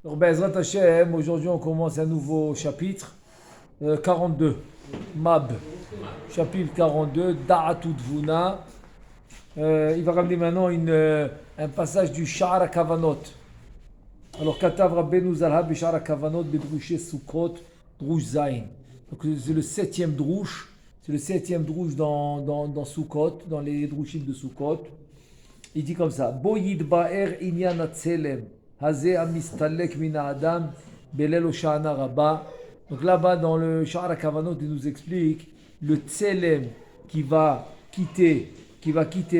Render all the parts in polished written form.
Alors, Bezrat Hashem, aujourd'hui on commence un nouveau chapitre, 42, Mab, chapitre 42, Da'atud Vuna. Il va ramener maintenant un passage du Sha'ar Kavanot. Alors, Katav Rabbeinu Zalha Bisha'ar Kavanot Bedrouché Sukkot, Drouche Zain. Donc, c'est le septième drouche, dans Sukkot, dans les drouchim de Sukkot. Il dit comme ça, Bo yidba'er inyan atzelem, hazeh amistalek mina adam, belel oshana rabba. Donc là-bas, dans le Sha'ar HaKavanot, il nous explique le tselem qui va quitter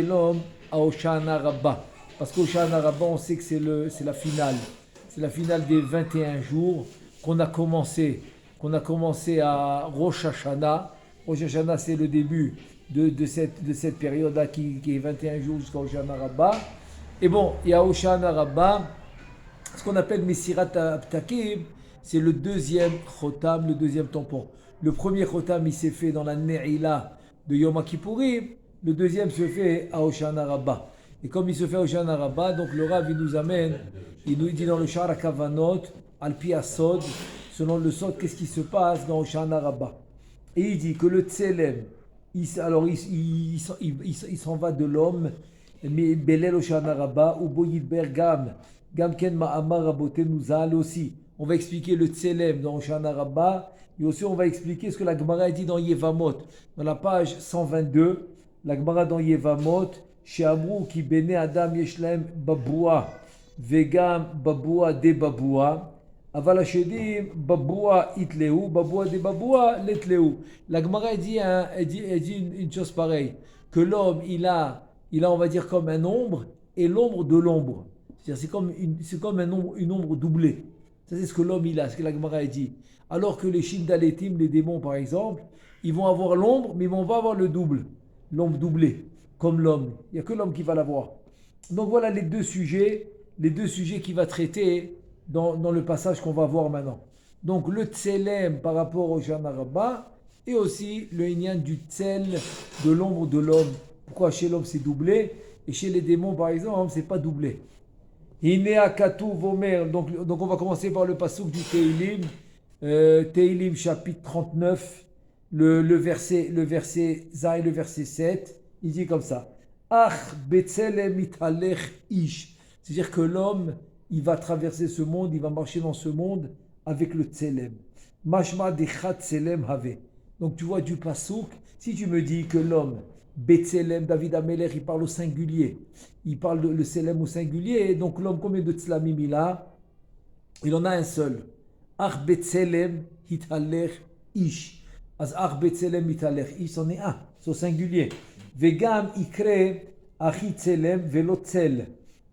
l'homme à Oshana Rabba. Parce qu'Oshana Rabba, on sait que c'est la finale. C'est la finale des 21 jours qu'on a commencé à Rosh Hashanah. Rosh Hashanah, c'est le début de cette période-là qui est 21 jours jusqu'à Oshana Rabba. Et bon, il y a Oshana Rabba, ce qu'on appelle Mesirat Ptakim, c'est le deuxième Chotam, le deuxième tampon. Le premier Chotam, il s'est fait dans la Ne'ila de Yom Kippourim, le deuxième se fait à Oshana Rabba. Et comme il se fait à Oshana Rabba, donc le Rav, il nous amène, il nous dit dans le Sha'ar HaKavanot, Al-Pi Sod, selon le Sod, qu'est-ce qui se passe dans Oshana Rabba. Et il dit que le Tselem, il s'en va de l'homme, mais Belel Oshana Rabba, ou Boyidber Gam Ken Ma'amar Rabotenu Zal aussi. On va expliquer le Tselem dans Oshana Rabba, et aussi on va expliquer ce que la Gemara dit dans Yevamot. Dans la page 122, la Gemara dans Yevamot, chez Amrou qui béné Adam Yeshlem Baboua, Vegam Baboua de Baboua. Aval Hashedim, Baboua itleu, Baboua de Baboua letleu. La Gemara dit une chose pareille, que l'homme il a, on va dire, comme un ombre et l'ombre de l'ombre. C'est comme une ombre doublée. Ça c'est ce que l'homme il a, ce que la Gemara dit. Alors que les Shindaletim, les démons par exemple, ils vont avoir l'ombre, mais ils vont pas avoir le double, l'ombre doublée, comme l'homme. Il n'y a que l'homme qui va l'avoir. Donc voilà les deux sujets qu'il va traiter dans le passage qu'on va voir maintenant. Donc le tselem par rapport au Shana Rabba et aussi le inyan du tsel de l'ombre de l'homme. Pourquoi chez l'homme c'est doublé et chez les démons par exemple c'est pas doublé. Hinea Katu Vomer. Donc on va commencer par le passouk du Teilim. Teilim chapitre 39, le verset Za et le verset 7. Il dit comme ça. Ach betzelem italech ish. C'est-à-dire que l'homme il va traverser ce monde, il va marcher dans ce monde avec le tselem. Mashma dechat tselem have. Donc tu vois du pasouk, si tu me dis que l'homme, Betselem, David Ameler, il parle au singulier, il parle le tselem au singulier, donc l'homme, combien de tselamim il a? Il en a un seul. Ach Betselem hitaler ish. Az ach Betselem hitaler ish, c'en est un, c'est au singulier. Vegam ikre achi tselem velo tsel.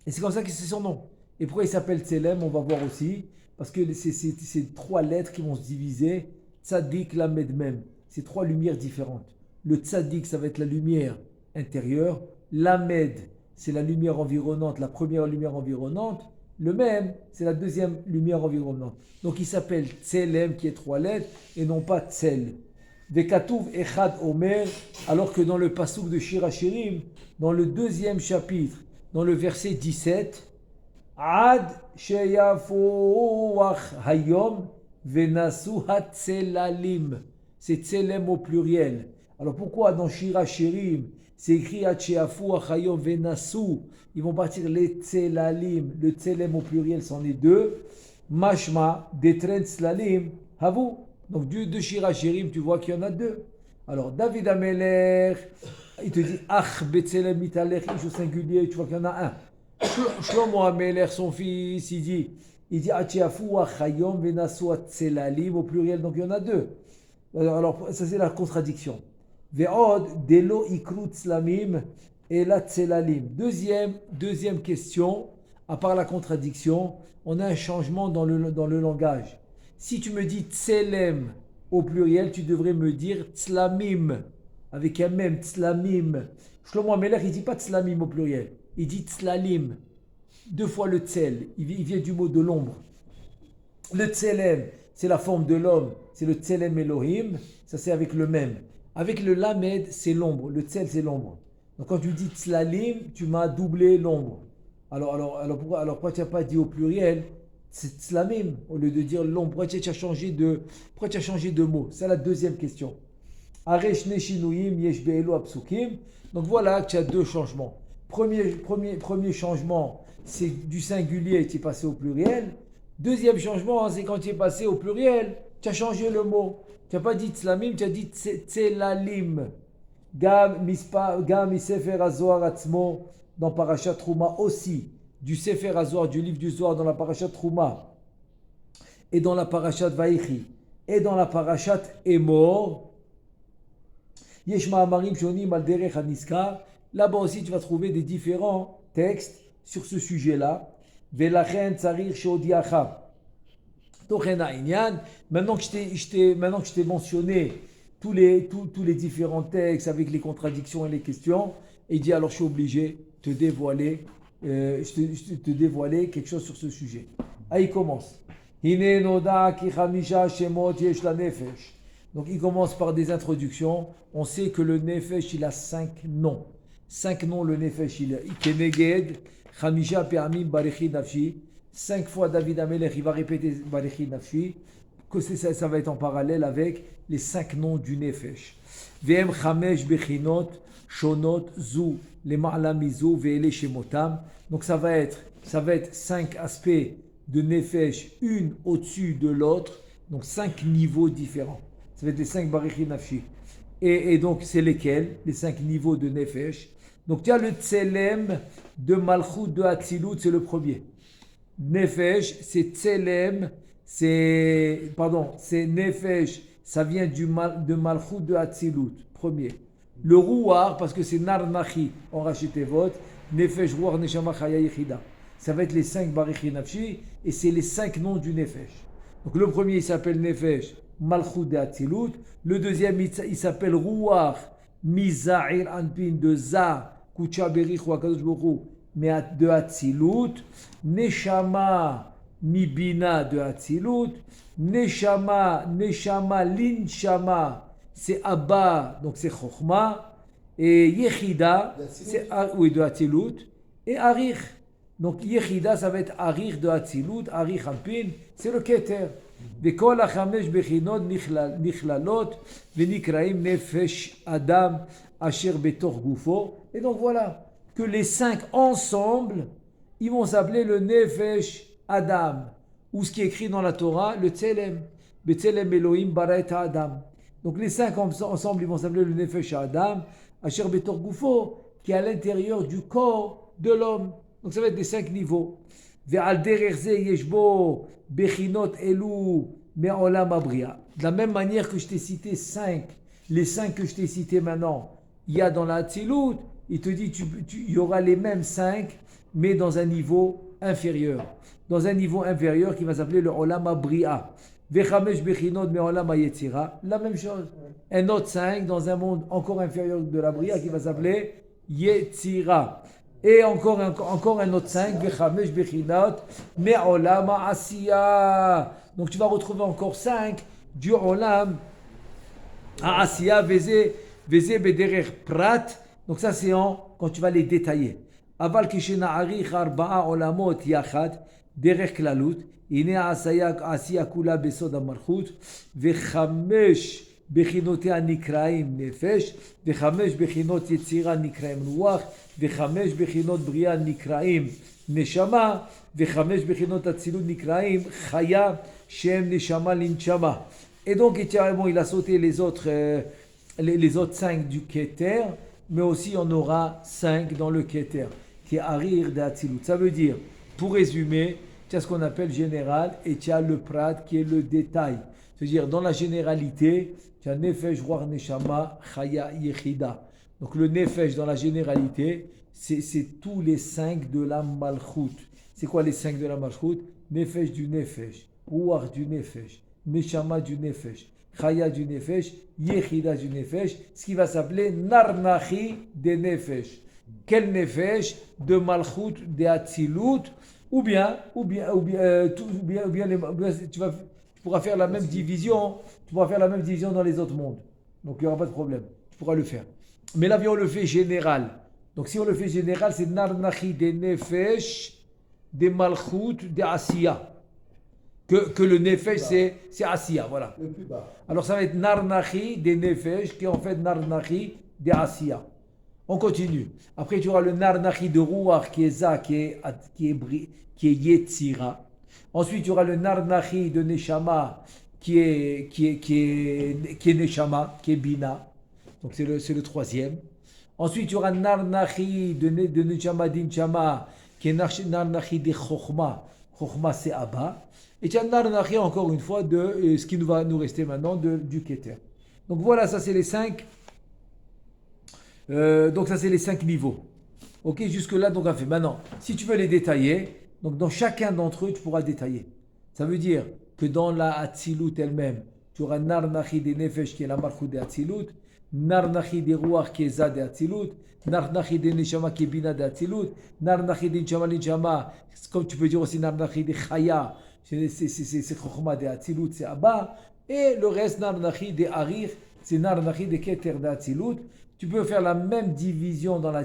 Et c'est comme ça que c'est son nom. Et pourquoi il s'appelle Tselem, on va voir aussi, parce que c'est trois lettres qui vont se diviser, Tzadik, Lamed, Mem. C'est trois lumières différentes. Le Tzadik, ça va être la lumière intérieure, Lamed, c'est la lumière environnante, la première lumière environnante, le Mem, c'est la deuxième lumière environnante. Donc il s'appelle Tselem, qui est trois lettres, et non pas Tsel. Vekatouv Echad Omer, alors que dans le Passouk de Shir HaShirim, dans le deuxième chapitre, dans le verset 17, Ad sheyafouach hayom venasu hatselalim. C'est tselem au pluriel. Alors pourquoi dans Shir HaShirim, c'est écrit Ad sheyafouach hayom venasu? Ils vont partir les tselalim. Le tselem au pluriel, c'en est deux. Mashma, detren tselalim, havu. Donc de Shir HaShirim, tu vois qu'il y en a deux. Alors David Ameler, il te dit Ach betselem italech, ish au singulier, tu vois qu'il y en a un. Shlomo Ameler, son fils, il dit Achiafou Achayom Venasu Atselalim au pluriel, donc il y en a deux. Alors ça c'est la contradiction. Ve'od Delo Ikrut Slamim et la Tselalim. Deuxième question, à part la contradiction, on a un changement dans le langage. Si tu me dis Tselem au pluriel, tu devrais me dire Tslamim, avec un même Tslamim. Shlomo Ameler, il ne dit pas Tslamim au pluriel. Il dit Tzlalim, deux fois le Tsel, il vient du mot de l'ombre. Le Tselem, c'est la forme de l'homme, c'est le Tselem Elohim, ça c'est avec le même. Avec le Lamed, c'est l'ombre, le Tsel c'est l'ombre. Donc quand tu dis Tzlalim, tu m'as doublé l'ombre. Alors pourquoi tu n'as pas dit au pluriel c'est Tzlamim, au lieu de dire l'ombre. Pourquoi tu as changé de mot? C'est la deuxième question. Aresh Neshinuyim Yesh Be'elu Apsukim. Donc voilà, tu as deux changements. Premier changement, c'est du singulier, tu es passé au pluriel. Deuxième changement, c'est quand tu es passé au pluriel, tu as changé le mot. Tu n'as pas dit Tzlamim, tu as dit Tzelalim. Gam Sefer Azohar Atzmo, dans Parashat Trouma aussi. Du Sefer Azohar, du livre du Zohar, dans la Parashat Trouma. Et dans la Parashat Vaïchi. Et dans la Parashat Emor. Yesh Ma'amarim Shonim al Derech HaNiskar. Là-bas aussi, tu vas trouver des différents textes sur ce sujet-là. Velachen Tsarir Shodiacha. Tochen Ha'inyan. Maintenant que je t'ai mentionné tous les différents textes avec les contradictions et les questions, et il dit alors je suis obligé de te dévoiler quelque chose sur ce sujet. Ah, il commence. Hine noda ki chamisha shemot yesh la nefesh. Donc il commence par des introductions. On sait que le nefesh il a 5 noms. 5 noms le nefesh il a. Keneged chamisha pe'amim barechi nafshi. 5 fois David Amelech il va répéter barechi nafshi. Que ça va être en parallèle avec les 5 noms du nefesh. V'em chamesh bechinot shonot zu les ma'lamizu ve'ele shemotam. Donc ça va être 5 aspects de nefesh, une au-dessus de l'autre. Donc 5 niveaux différents. Ça va être les 5 barechi nafshi. Et donc c'est lesquels? Les 5 niveaux de nefesh. Donc tu as le tselem de malchut de Hatzilut, c'est le premier. Nefesh, c'est tselem, c'est nefesh, ça vient de malchut de Hatzilut, premier. Le rouar, parce que c'est nar nachi en rachetevot, nefesh, rouar, neshama, chaya, yechida. Ça va être les 5 barechi nafshi, et c'est les 5 noms du nefesh. Donc le premier, il s'appelle nefesh, malchut de Hatzilut. Le deuxième, il s'appelle rouar, miza'ir anpin de za, kucha berich ou akadosh borou, mais de Hatzilut. Neshama mibina de Hatzilut. Neshama linshama, c'est Abba, donc c'est Chochma. Et Yechida, c'est de Hatzilut. Et Arich. Donc Yechida, ça va être Arich de Hatzilut. Arich Ampin, c'est le Keter. Vekol hachamesh bechinot nichlalot venikraim nefesh adam asher betor gufo. Et donc voilà, que les 5 ensemble, ils vont s'appeler le nefesh adam. Ou ce qui est écrit dans la Torah, le tselem. Betselem Elohim bara et adam. Donc les 5 ensemble, ils vont s'appeler le nefesh adam asher betor gufo, qui est à l'intérieur du corps de l'homme. Donc ça va être des 5 niveaux. Ve'al derer ze yeshbo bechinot elu me'olam abria. De la même manière que je t'ai cité 5, les 5 que je t'ai cités maintenant, il y a dans la Hatzilut, il te dit il y aura les mêmes 5, mais dans un niveau inférieur. Dans un niveau inférieur qui va s'appeler le olam abria. Ve'chamesh bechinot me'olam hayetzira. La même chose. Un autre 5 dans un monde encore inférieur de la bria qui va s'appeler yetzira. Et encore un autre 5, Vechamesh Bechinot, Me'olam Asiya. Donc tu vas retrouver encore 5 du Olam Asiya, Veze Bederer Prat. Donc ça c'est quand tu vas les détailler. Aval Kishena Arich Arba'a Olamot Yachad, Derech Klalut, Ine Asiya Kula Besod Amarchut, Vechamesh Bechinote Nikraim Nefesh, Vechamesh Bechinot Yetzira Nikraim Ruach, Vechamesh Bechinot Bria Nikraim Neshama, Vechamesh Bechinot Hatzilut Nikraim Chaya Shem Neshama Linchama. Et donc il a sauté les autres 5 du Keter, mais aussi on aura 5 dans le Keter, qui est Arir de Hatzilut. Ça veut dire, pour résumer, tu as ce qu'on appelle général et tu as le Prat qui est le détail. C'est-à-dire, dans la généralité, tu as Nefesh, Ruach, Neshama, Chaya, Yechida. Donc le Nefesh, dans la généralité, c'est tous les 5 de la Malchut. C'est quoi les 5 de la Malchut? Nefesh du Nefesh, Ruach du Nefesh, Neshama du Nefesh, Chaya du Nefesh, Yechida du Nefesh, ce qui va s'appeler Narnachi de Nefesh. Quel Nefesh? De Malchut, de Hatzilut, ou bien tu pourras faire la même division, dans les autres mondes. Donc il n'y aura pas de problème, tu pourras le faire. Mais là, on le fait général. Donc si on le fait général, c'est Narnachi de Nefesh, de Malchut, de Asiya. que le nefesh, c'est Asiya, voilà. Le plus bas. Alors ça va être Narnachi des nefesh, qui est en fait Narnachi des Asiya. On continue. Après, tu auras le Narnachi de Ruach, qui est Za, qui est Yetzira. Ensuite, tu auras le Narnachi de Neshama, qui est Neshama, qui est Bina. Donc c'est le troisième. Ensuite, tu auras Narnachi de Neshama d'Inchama, qui est Narnachi de Chochma. Chochma, c'est Abba. Et tu as Narnachi, encore une fois, de ce qui va nous rester maintenant, du Keter. Donc voilà, ça c'est les 5. Donc ça c'est les 5 niveaux. Ok, jusque là donc on a fait. Maintenant, si tu veux les détailler, donc dans chacun d'entre eux tu pourras détailler. Ça veut dire que dans la Hatzilut elle-même, tu auras Narnachi des Nefesh qui est la Malchut de Hatzilut, Narnachi des Ruach qui est Za de Hatzilut, Narnachi des Neshama qui est Bina de Hatzilut, Narnachi des Neshama, comme tu peux dire aussi Narnachi des Chaya, c'est Chochma de Hatzilut, c'est Abba, et le reste Narnachi des Arich, c'est Narnachi des Keter de Hatzilut. Tu peux faire la même division dans la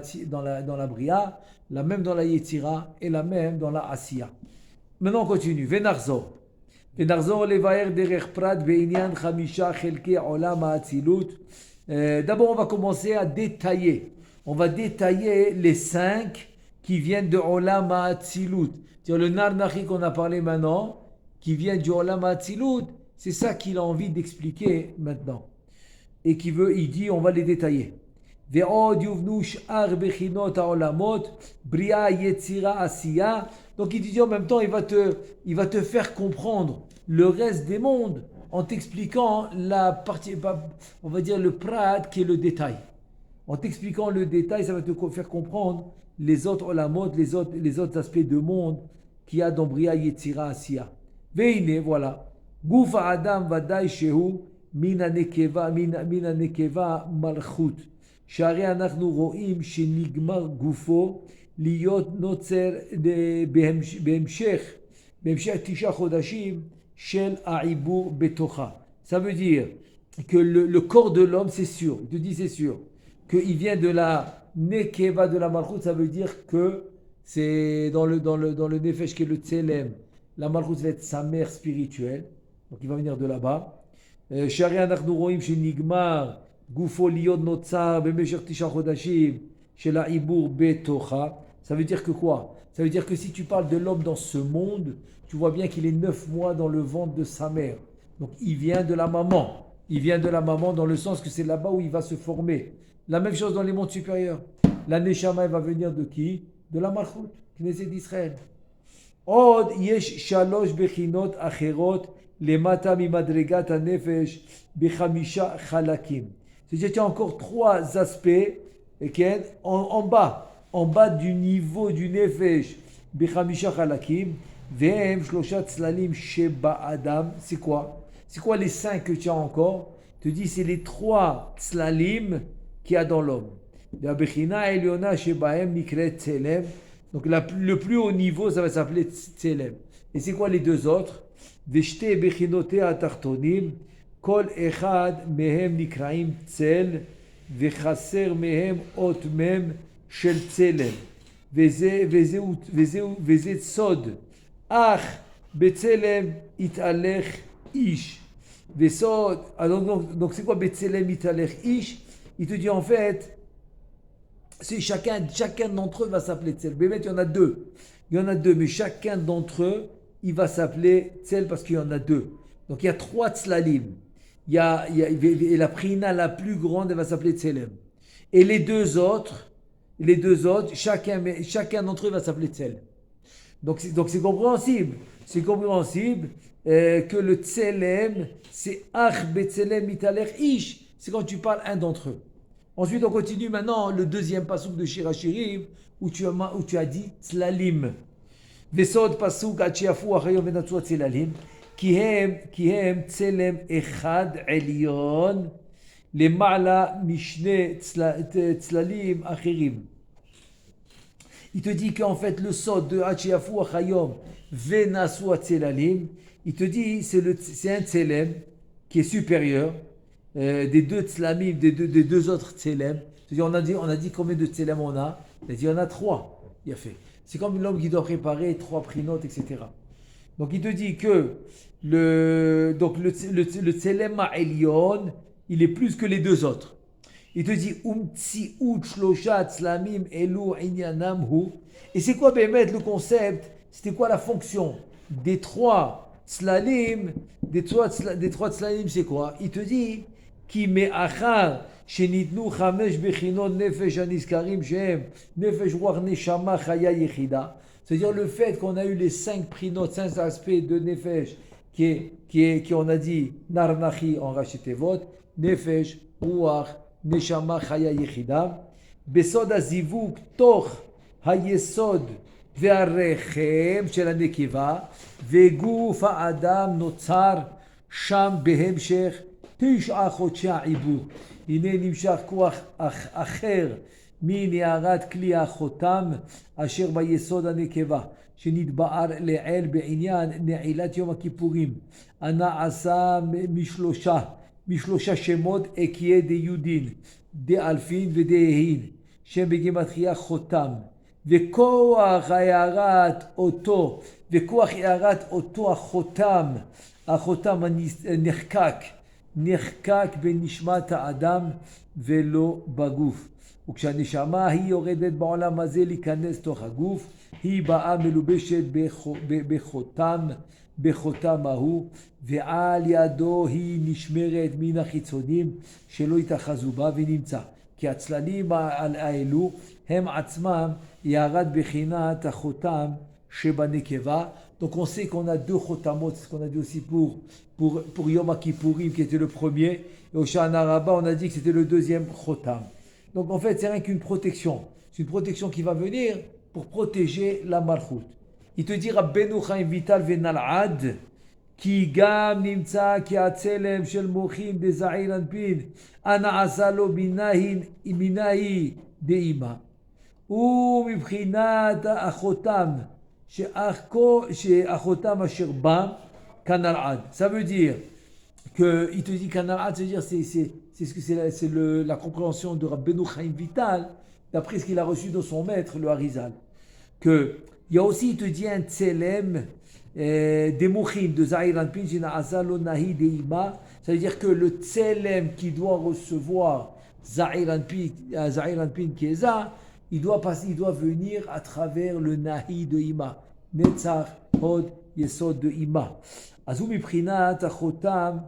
Bria, la même dans la Yetzira et la même dans la Asiya. Maintenant on continue. Venarzor levaer derech prat be'inyan chamisha chelke olam ha'atzilut. D'abord on va commencer à détailler. On va détailler les 5 qui viennent de olam ha'atzilut. C'est-à-dire le Narnachi qu'on a parlé maintenant, qui vient du olam ha'atzilut, c'est ça qu'il a envie d'expliquer maintenant. Et il dit on va les détailler. Donc il dit en même temps, il va te faire comprendre le reste des mondes en t'expliquant la partie, on va dire le prat qui est le détail. En t'expliquant le détail, ça va te faire comprendre les autres olamot, les autres aspects de monde qu'il y a dans Bria, Yetzira, Asiya. Veine, voilà. Gufa Adam Vadai Shehu Mina Nekeva Malchut. שהרי אנחנו רואים שנגמר גופו להיות נוצר בהמשך 9 חודשים של העיבור בתוכה. Ça veut dire que le corps de l'homme, c'est sûr, il te dit c'est sûr, qu'il vient de la nekeva de la malchut, ça veut dire que c'est dans le nefesh qui est le tselem, la malchut va être sa mère spirituelle, donc il va venir de là-bas. שהרי אנחנו רואים שנגמר גופו להיות נוצר במשך 9 חודשים של העיבור בתוכה. Ça veut dire que quoi? Ça veut dire que si tu parles de l'homme dans ce monde, tu vois bien qu'il est 9 mois dans le ventre de sa mère. Donc il vient de la maman. Il vient de la maman dans le sens que c'est là-bas où il va se former. La même chose dans les mondes supérieurs. La Neshama, elle va venir de qui? De la Malchut, Knesset d'Israël. עוד יש 3 בחינות אחרות למטה ממדרגת הנפש ב5 חלקים. C'est-à-dire qu'il y a encore 3 aspects en bas du niveau du nefesh ב5 חלקים והם 3 צללים שבאדם. C'est quoi les 5 que tu as encore? Tu dis c'est les 3 צללים qu'il y a dans l'homme. והבחינה העליונה שבהם נקראת צלם. Donc le plus haut niveau, ça va s'appeler Tselem. Et c'est quoi les 2 autres? Veshte bechinote atartonim, kol echad mehem nikraim tsel, vechaser mehem ot mem shel tselem. Veze sod, ach betselem italech ish. Vesod, donc c'est quoi betselem italech ish? Il te dit en fait, c'est chacun d'entre eux va s'appeler Tzel. Bémet, il y en a 2. Il y en a 2, mais chacun d'entre eux, il va s'appeler Tzel parce qu'il y en a 2. Donc il y a 3 Tzlalim. Et la Prina la plus grande, elle va s'appeler Tzelem. Et les deux autres, chacun d'entre eux va s'appeler Tzel. Donc c'est compréhensible. C'est compréhensible que le Tzelem, c'est Ach Betzelem Italech Ish. C'est quand tu parles un d'entre eux. Ensuite, on continue maintenant le 2e pasuk de Shir HaShirim où tu as dit Tzlalim. Vesod pasuk achiafu achayom venatzu tzlalim ki hem tzelem echad elyon lema'ala mishne tzlalim achirim. Il te dit qu'en fait le sod de achiafu achayom venatzu tzlalim, il te dit c'est un tzelem qui est supérieur. Des 2 tzlamim, des deux autres tzélem. On a dit combien de tzélem on a? Il a dit il y en a 3. Il a fait. C'est comme l'homme qui doit préparer 3 prinotes, etc. Donc il te dit que le Tselem Elyon, il est plus que les deux autres. Il te dit Umtsi Shlosha Tzlamim Elu Inyanam Hu. Et c'est quoi Bémet le concept? C'était quoi la fonction des trois Tzlalim? Des trois Tzlalim, c'est quoi? Il te dit Ki me'achar shenitnu chamesh bechinot nefesh aniskarim shehem nefesh ruach neshama chaya yechida. C'est-à-dire le fait qu'on a eu les 5 prinotes, 5 aspects de nefesh qui on a dit narnachi en rachetevot, nefesh ruach neshama chaya yechida, besod azivuk toch hayesod והרחם של הנקבה וגוף האדם נוצר שם בהמשך 9 חודשי העיבור. הנה נמשך כוח אחר מנערת כלי החותם אשר ביסוד הנקבה שנתבאר לעיל בעניין נעילת יום הכיפורים הנעשה משלושה שמות אקיה דיודין דאלפין ודהין שם בגימטריה חותם וכוח הערת אותו החותם נחקק בנשמת האדם ולא בגוף. וכשהנשמה היא יורדת בעולם הזה להיכנס תוך הגוף, היא באה מלובשת בחותם ההוא, ועל ידו היא נשמרת מן החיצונים שלא יתאחזו בה ונמצא. כי הצללים האלו הם עצמם ירד בחינת החותם שבנקבה. Donc on sait qu'on a 2 chotamot, c'est ce qu'on a dit aussi pour Yom Kippourim qui était le premier, et au Shana Rabbah on a dit que c'était le deuxième chotam. Donc en fait c'est rien qu'une protection, c'est une protection qui va venir pour protéger la malchut. Il te dit Rabbeinu Chaim Vital Venal'ad כי גם נמצא כי הצלם של מוחין דזעיר אנפין הנעשה לו מנהי דאימה ומבחינת החותם שהחותם אשר בא כנלעד. Ça veut dire que il te dit כנלעד, c'est-à-dire c'est la compréhension de Rabbeinu Chaim Vital d'après ce qu'il a reçu de son maître le Harizal, que il y a aussi, il te dit un tselem des mouchim de Zahir Anpin, Nahi Deima. Ça veut dire que le tselem qui doit recevoir Zahir Anpin Keza, il doit venir à travers le Nahi de Ima. Netzach, Hod, Yesod de Ima. Azumi Prinat, Achotam,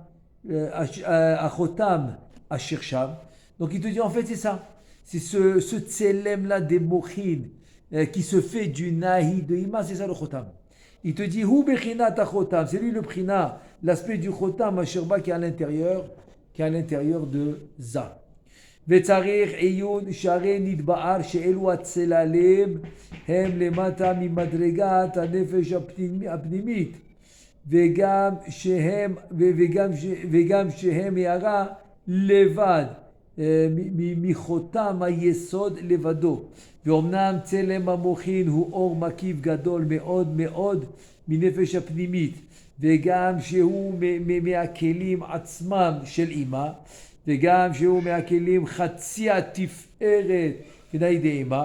Ashirsham. Donc il te dit en fait c'est ça. C'est ce tselem là des mouchim qui se fait du Nahi de Ima, c'est ça le Chotam. Il te dit, Hu bechinat achotam, c'est lui le prina, l'aspect du chotam asherba qui est à l'intérieur de Za. Vetzarich eyun share nidba'ar she'elu atzelalem hem lemata mimadregat hanefesh הפנימית וגם שהם ירה לבד מחותם היסוד לבדו. ואומנם צלם המוחין הוא אור מקיף גדול מאוד מאוד מנפש הפנימית, וגם שהוא מהכלים עצמם של אמא, וגם שהוא מהכלים חצי התפארת כנאי דאמא,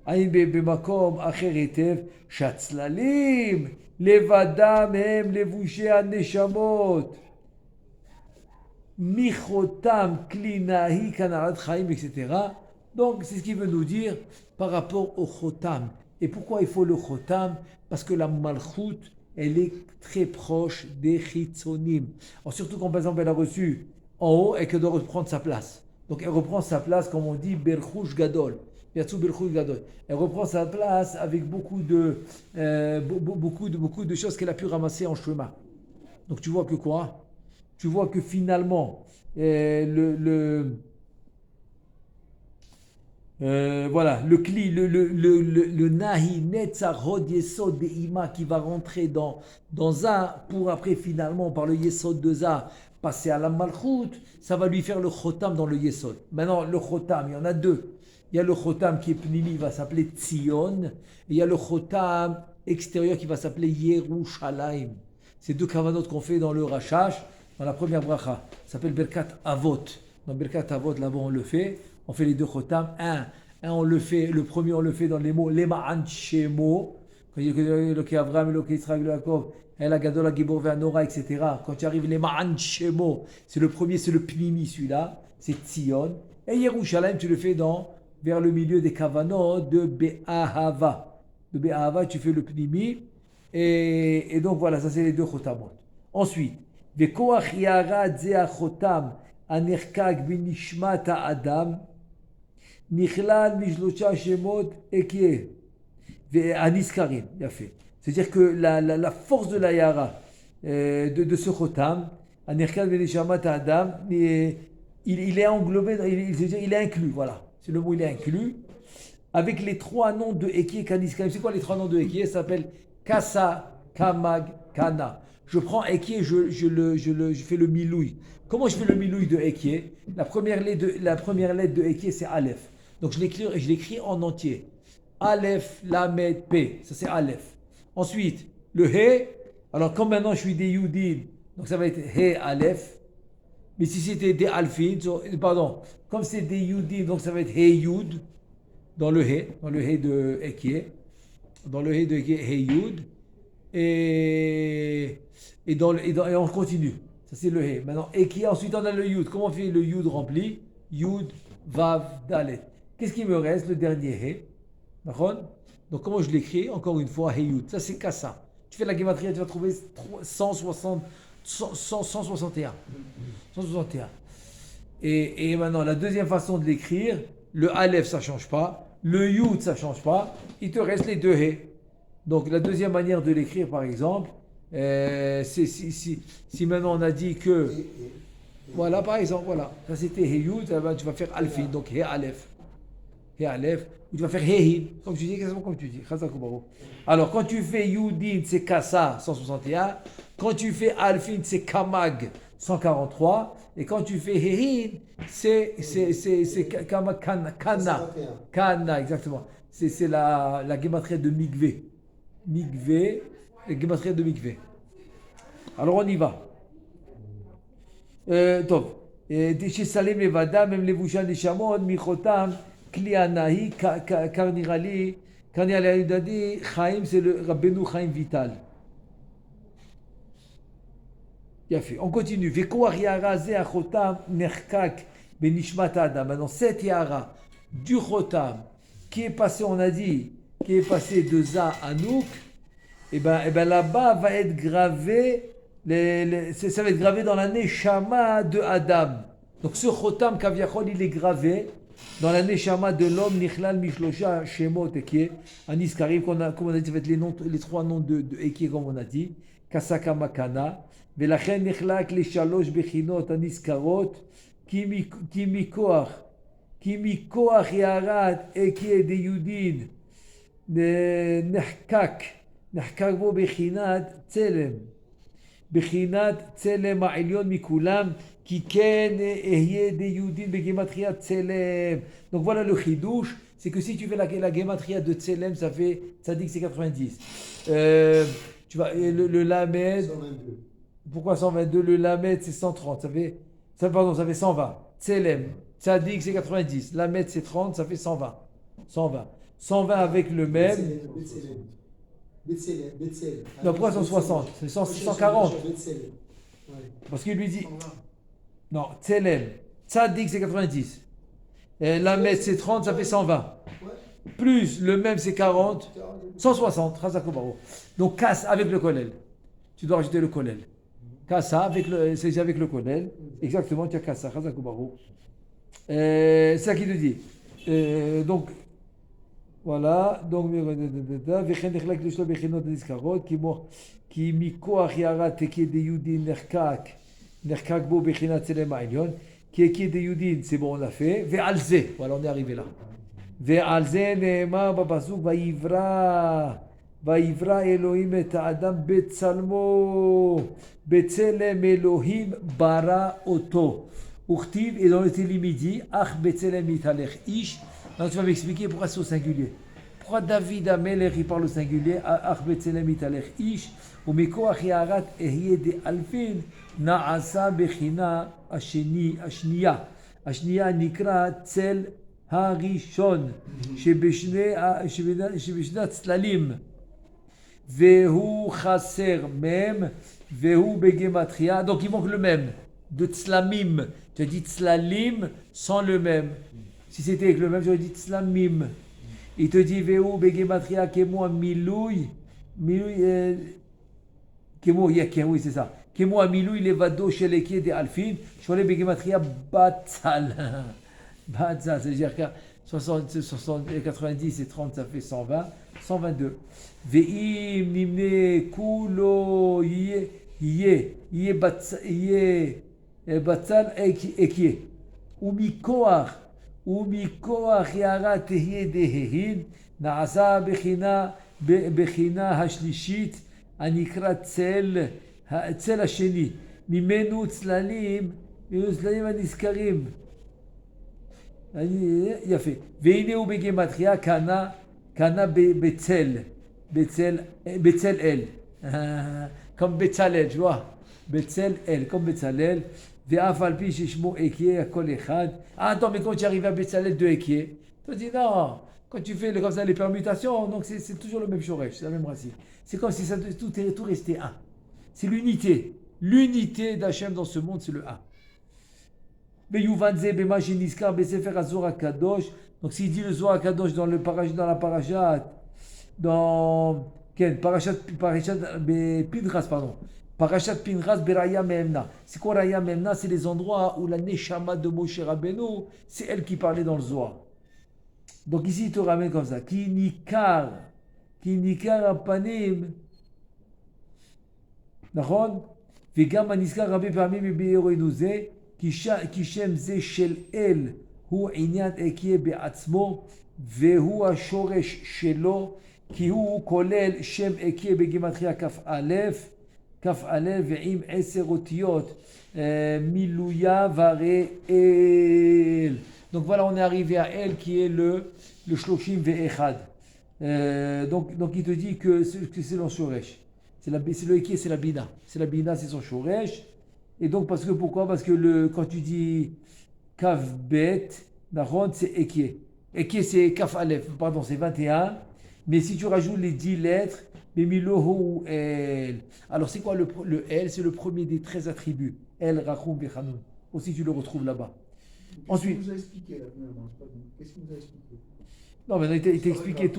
אין במקום אחר היטב שהצללים לבדם הם לבושי הנשמות, michotam klinahi kanarad chaim, etc. Donc c'est ce qu'il veut nous dire par rapport au chotam. Et pourquoi il faut le chotam? Parce que la malchut, elle est très proche des chitzonim. Alors surtout quand par exemple elle a reçu en haut et qu'elle doit reprendre sa place. Donc elle reprend sa place comme on dit berchush gadol. Elle reprend sa place avec beaucoup de choses qu'elle a pu ramasser en chemin. Donc tu vois que quoi? Tu vois que finalement, voilà, le kli, le nahi, netzar, hod, yesod, de ima qui va rentrer dans Za, pour après finalement, par le yesod de Za, passer à la malchut, ça va lui faire le chotam dans le yesod. Maintenant, le chotam, il y en a 2. Il y a le chotam qui est pnimi, il va s'appeler Tzion, et il y a le chotam extérieur qui va s'appeler Yerushalayim. C'est 2 kavanot qu'on fait dans le Rashash. Dans la première bracha, ça s'appelle Berkat Avot. Dans Berkat Avot, là-bas, on le fait. On fait les 2 chotam. Un, on le fait, le premier, on le fait dans les mots Lema'an Shemo. Quand il y a Eloké Avraham, Eloké Yitzhak, Eloké Yaakov, El Agadol Agibor Ve'anora, etc. Quand tu arrives les Ma'an Shemo, c'est le premier, c'est le Pnimi celui-là, c'est Tzion. Et Yerushalayim, tu le fais vers le milieu des Kavanot de Be'ahava. De Be'ahava, tu fais le Pnimi. Et donc voilà, ça c'est les deux Chotamot. Ensuite, Ve'koach Yara Zea Chotam Anerkak Binishmat Adam Nichlal Mishlosha Shemot Ekie Aniskarim, il a fait. C'est-à-dire que la force de la Yara, de ce Chotam, Anerkal Benishmat Adam, il est englobé, il est inclus, voilà. C'est le mot, il est inclus. Avec les trois noms de Ekie et Kaniskarim. C'est quoi les trois noms de Ekie? Ça s'appelle Kasa, Kamag, Kana. Je prends Ekie, je fais le milouï. Comment je fais le milouï de Ekie? La première lettre de Ekie, c'est Aleph. Donc je l'écris en entier. Aleph, Lamed, P. Ça c'est Aleph. Ensuite, le He. Alors comme maintenant je suis des Yudin, donc ça va être He, Aleph. Mais si c'était des Alfin, comme c'est des Yudin, donc ça va être He, Yud. Dans le He de Ekie. Dans le He de Ekie, He, Yud. Et on continue. Ça c'est le He. Maintenant, Ekie, ensuite on a le Yud. Comment on fait le Yud rempli? Yud, Vav, Dalet. Qu'est-ce qui me reste? Le dernier He. D'accord? Donc comment je l'écris? Encore une fois, Heyut. Ça c'est Kassa. Tu fais la Gematria, tu vas trouver 161. 161. Et maintenant, la deuxième façon de l'écrire, le Aleph ça ne change pas, le Yud ça ne change pas, il te reste les deux He. Donc la deuxième manière de l'écrire par exemple, c'est si maintenant on a dit que... Voilà par exemple, voilà. Ça c'était Heyut, tu vas faire Alfin, donc He Aleph. He Aleph, ou tu vas faire Hehin, comme tu dis, exactement comme tu dis. Alors, quand tu fais Yudin, c'est Kassa, 161. Quand tu fais Alfin, c'est Kamag, 143. Et quand tu fais Hehin, c'est Kamag, Kana, exactement. C'est la Gematria de Mikvé. Mikvé, la Gematria de Mikvé. Alors, on y va. Top. Chez Salem Levada, même les Vushan des Shamon, Michotam, Klianahi, Karnirali, Dadi, Chaim, c'est le Rabbeinu Chaim Vital. Il a fait. On continue. Vekoach Yara Ze Achotam Nerkak Benishmat Adam. Maintenant, cette Yara du Chotam qui est passé, on a dit, qui est passé de Za à Nouk, et ben là-bas va être gravé, ça va être gravé dans la Neshama de Adam. Donc ce Chotam Kaviachol, il est gravé dans la Neshama de l'homme, Nichlal Mishlosha Shemot Ekie, Aniskarim, comme on a dit, ça va être les trois noms de Ekie, comme on a dit, Kasaka Makana, Velachen Nichlak les Shalosh Bechinot Aniskarot, Kimikoach Yarat Ekie de Yudin, Nehkak Bo Bechinat Tselem, Bechinat Tselem Ha'elyon Mikulam, qui ken ehye de Yudin begematria Tselem. Donc voilà le chidouche, c'est que si tu fais la gematria de Tselem, ça fait tzadik c'est 90. Tu vas le lamed. 122. Pourquoi 122? Le lamed c'est 130. Ça fait 120. Tselem, tzadik c'est 90. Lamed c'est 30, ça fait 120. 120 avec le même. Betselem. Non, pourquoi 160? C'est 140. Parce qu'il lui dit. Non, Tselem. Tzadik c'est 90. Lamed c'est 30, ça fait 120. Plus le même c'est 40. 160. Donc casse avec le kolel. Tu dois rajouter le kolel. Kassa avec le kolel. Exactement, tu as kassa. C'est ça qu'il te dit. Donc, voilà. Donc, qui mikoach yarat teki de yudin nerkak bo bechinat tselem ha'elyon, qui est de yudin, c'est bon, on l'a fait. Ve'alze, voilà, on est arrivé là. Ve'alze ne'emar bapasuk va'ivra Elohim et ha'adam betzalmo betzelem Elohim bara oto. Uchtiv, et dans le Télim il dit ach betzelem italech ish. Donc tu vas m'expliquer pourquoi c'est au singulier. Pourquoi David Amelech il parle au singulier ach betzelem italech ish ou mikoach yarat ehye de alfin na'asa bechina ashniya nikra tzel harishon שבשני הצללים Vehu chaser mem, vehu begematria. Donc il manque le même. De tzlamim. Tu as dit tzlalim sans le même. Si c'était avec le même, j'aurais dit tzlamim. Il te dit vehu begematria kemo milouy. Milouy, kemo yaken, oui c'est ça. Kemo milouy levado sheleki de alfin. Shole begematria batzal. Batzal, c'est-à-dire que 90 et 30, ça fait 120. 122. Ve'im nimne kulo yé batzal ekie. Umikoach yara tehye dehehin. Na'asa bechina hashlishit. Anikra tzel hasheni. Mimenu tzlalim aniskarim. יפה. והנה הוא בגימטריה קנה בצל אל. comme בצלאל, tu vois. בצלאל, comme בצלאל. ואף על פי ששמו אקיה, הכל אחד. Ah, attends, mais quand tu arrives à בצלאל de אקיה, tu dis non, quand tu fais comme ça les permutations, donc c'est toujours le même shoresh, c'est la même racine. C'est comme si ça, tout restait un. C'est l'unité. L'unité d'Hachem dans ce monde, c'est le un. Donc s'il dit le Zohar Kadosh dans la parashat, dans parashat Pinchas, pardon. Parashat Pinchas Beraya Memna. C'est quoi Raya Memna? C'est les endroits où la Neshama de Moshe Rabbeinu, c'est elle qui parlait dans le Zohar. Donc ici il te ramène comme ça. Ki nikar apanim. Nachon? Vegam aniskar rabbi pamim be'eroinu ze. כי שם זה של אל הוא עניין אקיה בעצמו והוא השורש שלו כי הוא כולל שם אקיה בגימטריה כ"א ועם 10 אותיות מילויה וראל. Donc voilà, on est arrivé à El qui est le Shloshim ve'echad. Donc il te dit que c'est le shoresh. C'est le Ekie, c'est la Bina. C'est la Bina, c'est son shoresh. Et donc, pourquoi? Parce que quand tu dis Kav Bet, c'est Ekie. Ekie, c'est Kaf Aleph, pardon, c'est 21. Mais si tu rajoutes les 10 lettres, Memiloho El. Alors, c'est quoi le El? C'est le premier des 13 attributs. El, Rachum, Bechanun. Aussi, tu le retrouves là-bas. Ensuite. Qu'est-ce qu'il vous a expliqué là? Qu'est-ce qu'il vous a expliqué? Non, mais il t'a expliqué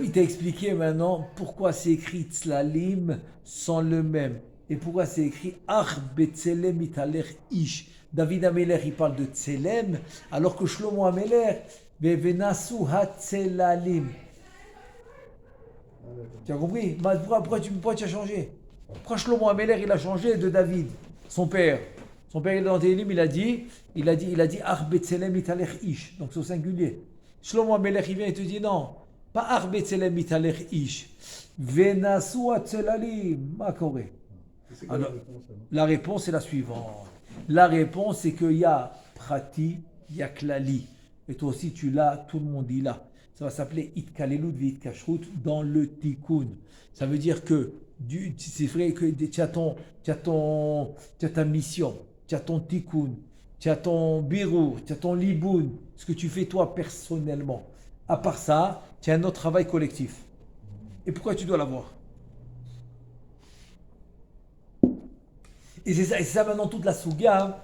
il t'a expliqué maintenant pourquoi c'est écrit Tzlalim sans le même. Et pourquoi c'est écrit Ach Betzelem Italech Ish. David Ameler, il parle de Tzelem, alors que Shlomo Ameler, Venasu HaTzelalim. Tu as compris? Pourquoi tu as changé? Pourquoi Shlomo Ameler, il a changé de David, son père? Son père, il est dans Télim, il a dit Ach Betzelem Italech Ish. Donc c'est au singulier. Shlomo Ameler, il vient et te dit non. Pas Ach Betzelem Italech Ish. Venasu HaTzelalim. Ma koré. Alors, la réponse est la suivante. La réponse c'est qu'il y a Prati, il y a Klali. Et toi aussi tu l'as, tout le monde y l'a. Ça va s'appeler Itkalelut Vitkashrut dans le Tikkun. Ça veut dire que c'est vrai que tu as ta mission, tu as ton Tikkun, tu as ton Birur, tu as ton Liboun, ce que tu fais toi personnellement. À part ça, tu as un autre travail collectif. Et pourquoi tu dois l'avoir? Et c'est ça maintenant toute la Souga.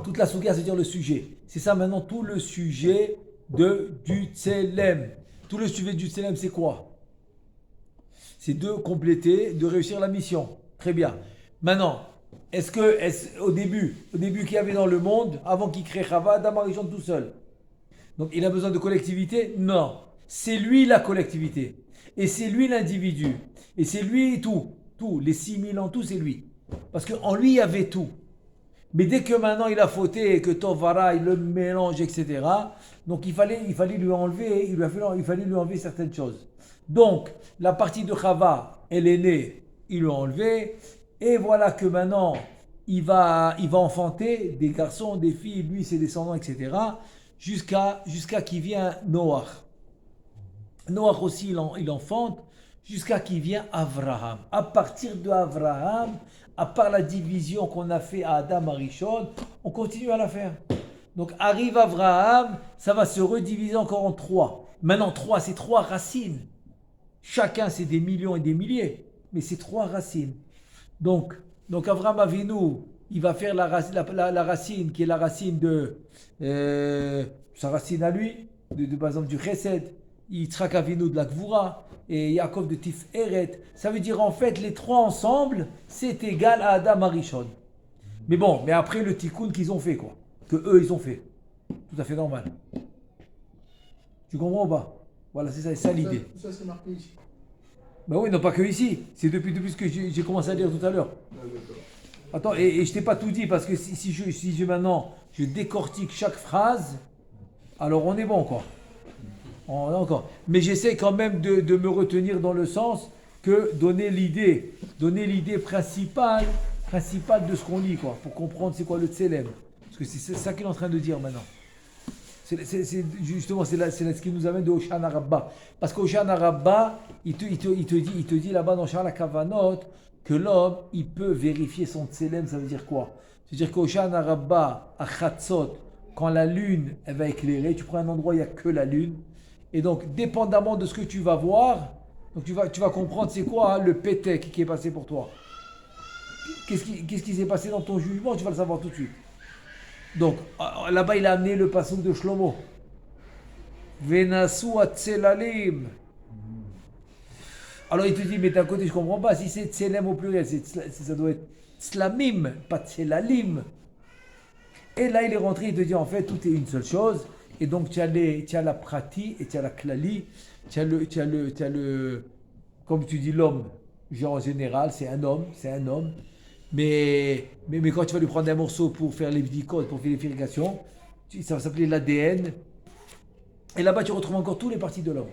Toute la Souga, c'est-à-dire le sujet. C'est ça maintenant tout le sujet du Tselem. Tout le sujet du Tselem, c'est quoi? C'est de compléter, de réussir la mission. Très bien. Maintenant, au début qu'il y avait dans le monde, avant qu'il crée Chava, Adam Arishon tout seul. Donc il a besoin de collectivité? Non. C'est lui la collectivité. Et c'est lui l'individu. Et c'est lui tout. Les 6000 ans, tout c'est lui. Parce qu'en lui, il y avait tout. Mais dès que maintenant il a fauté et que Tovara, il le mélange, etc., donc il fallait lui enlever, il fallait lui enlever certaines choses. Donc, la partie de Chava, elle est née, il lui a enlevé, et voilà que maintenant, il va enfanter des garçons, des filles, lui, ses descendants, etc., jusqu'à qu'il vienne Noach. Noach aussi, il enfante, jusqu'à qu'il vienne Avraham. À partir de Avraham, à part la division qu'on a fait à Adam Arishon, on continue à la faire. Donc arrive Avraham, ça va se rediviser encore en 3. Maintenant, 3, c'est 3 racines. Chacun, c'est des millions et des milliers, mais c'est 3 racines. Donc Avraham Avinu, il va faire la racine qui est la racine de sa racine à lui, par exemple du Chesed, Yitzhak Avinu de la Gvura et Yaakov de Tiferet. Ça veut dire en fait les 3 ensemble, c'est égal à Adam Arishon. Mais bon, mais après le tikkun qu'ils ont fait quoi, que eux ils ont fait, tout à fait normal. Tu comprends ou pas? Voilà, c'est ça l'idée. Tout ça, c'est marqué ici. Ben oui, non pas que ici, c'est depuis ce que j'ai commencé à dire tout à l'heure. Ah, d'accord. Attends, et je t'ai pas tout dit parce que si je maintenant je décortique chaque phrase, alors on est bon quoi. On est encore. Mais j'essaie quand même de me retenir dans le sens que donner l'idée principale de ce qu'on lit quoi, pour comprendre c'est quoi le tselem. Parce que c'est ça qu'il est en train de dire maintenant. Justement, c'est ce qui nous amène de Hoshana Rabbah. Parce qu'Hoshana Rabbah, il te dit là-bas dans Shara Kavanot que l'homme, il peut vérifier son tselem, ça veut dire quoi? C'est-à-dire qu'Hoshana Rabbah, à Chatzot, quand la lune, elle va éclairer, tu prends un endroit où il n'y a que la lune, et donc, dépendamment de ce que tu vas voir, donc tu vas comprendre c'est quoi le pétek qui est passé pour toi. Qu'est-ce qui s'est passé dans ton jugement, tu vas le savoir tout de suite. Donc, là-bas, il a amené le passouk de Shlomo. Venasu atzelalim. Alors, il te dit, mais d'un côté, je ne comprends pas. Si c'est tselem au pluriel, ça doit être tslamim, pas tselalim. Et là, il est rentré, il te dit, en fait, tout est une seule chose. Et donc, tu as la prati et tu as la klali. Tu as le, comme tu dis, l'homme. Genre, en général, c'est un homme. Mais quand tu vas lui prendre un morceau pour faire les bdikot, pour faire les vérifications, ça va s'appeler l'ADN. Et là-bas, tu retrouves encore toutes les parties de l'homme.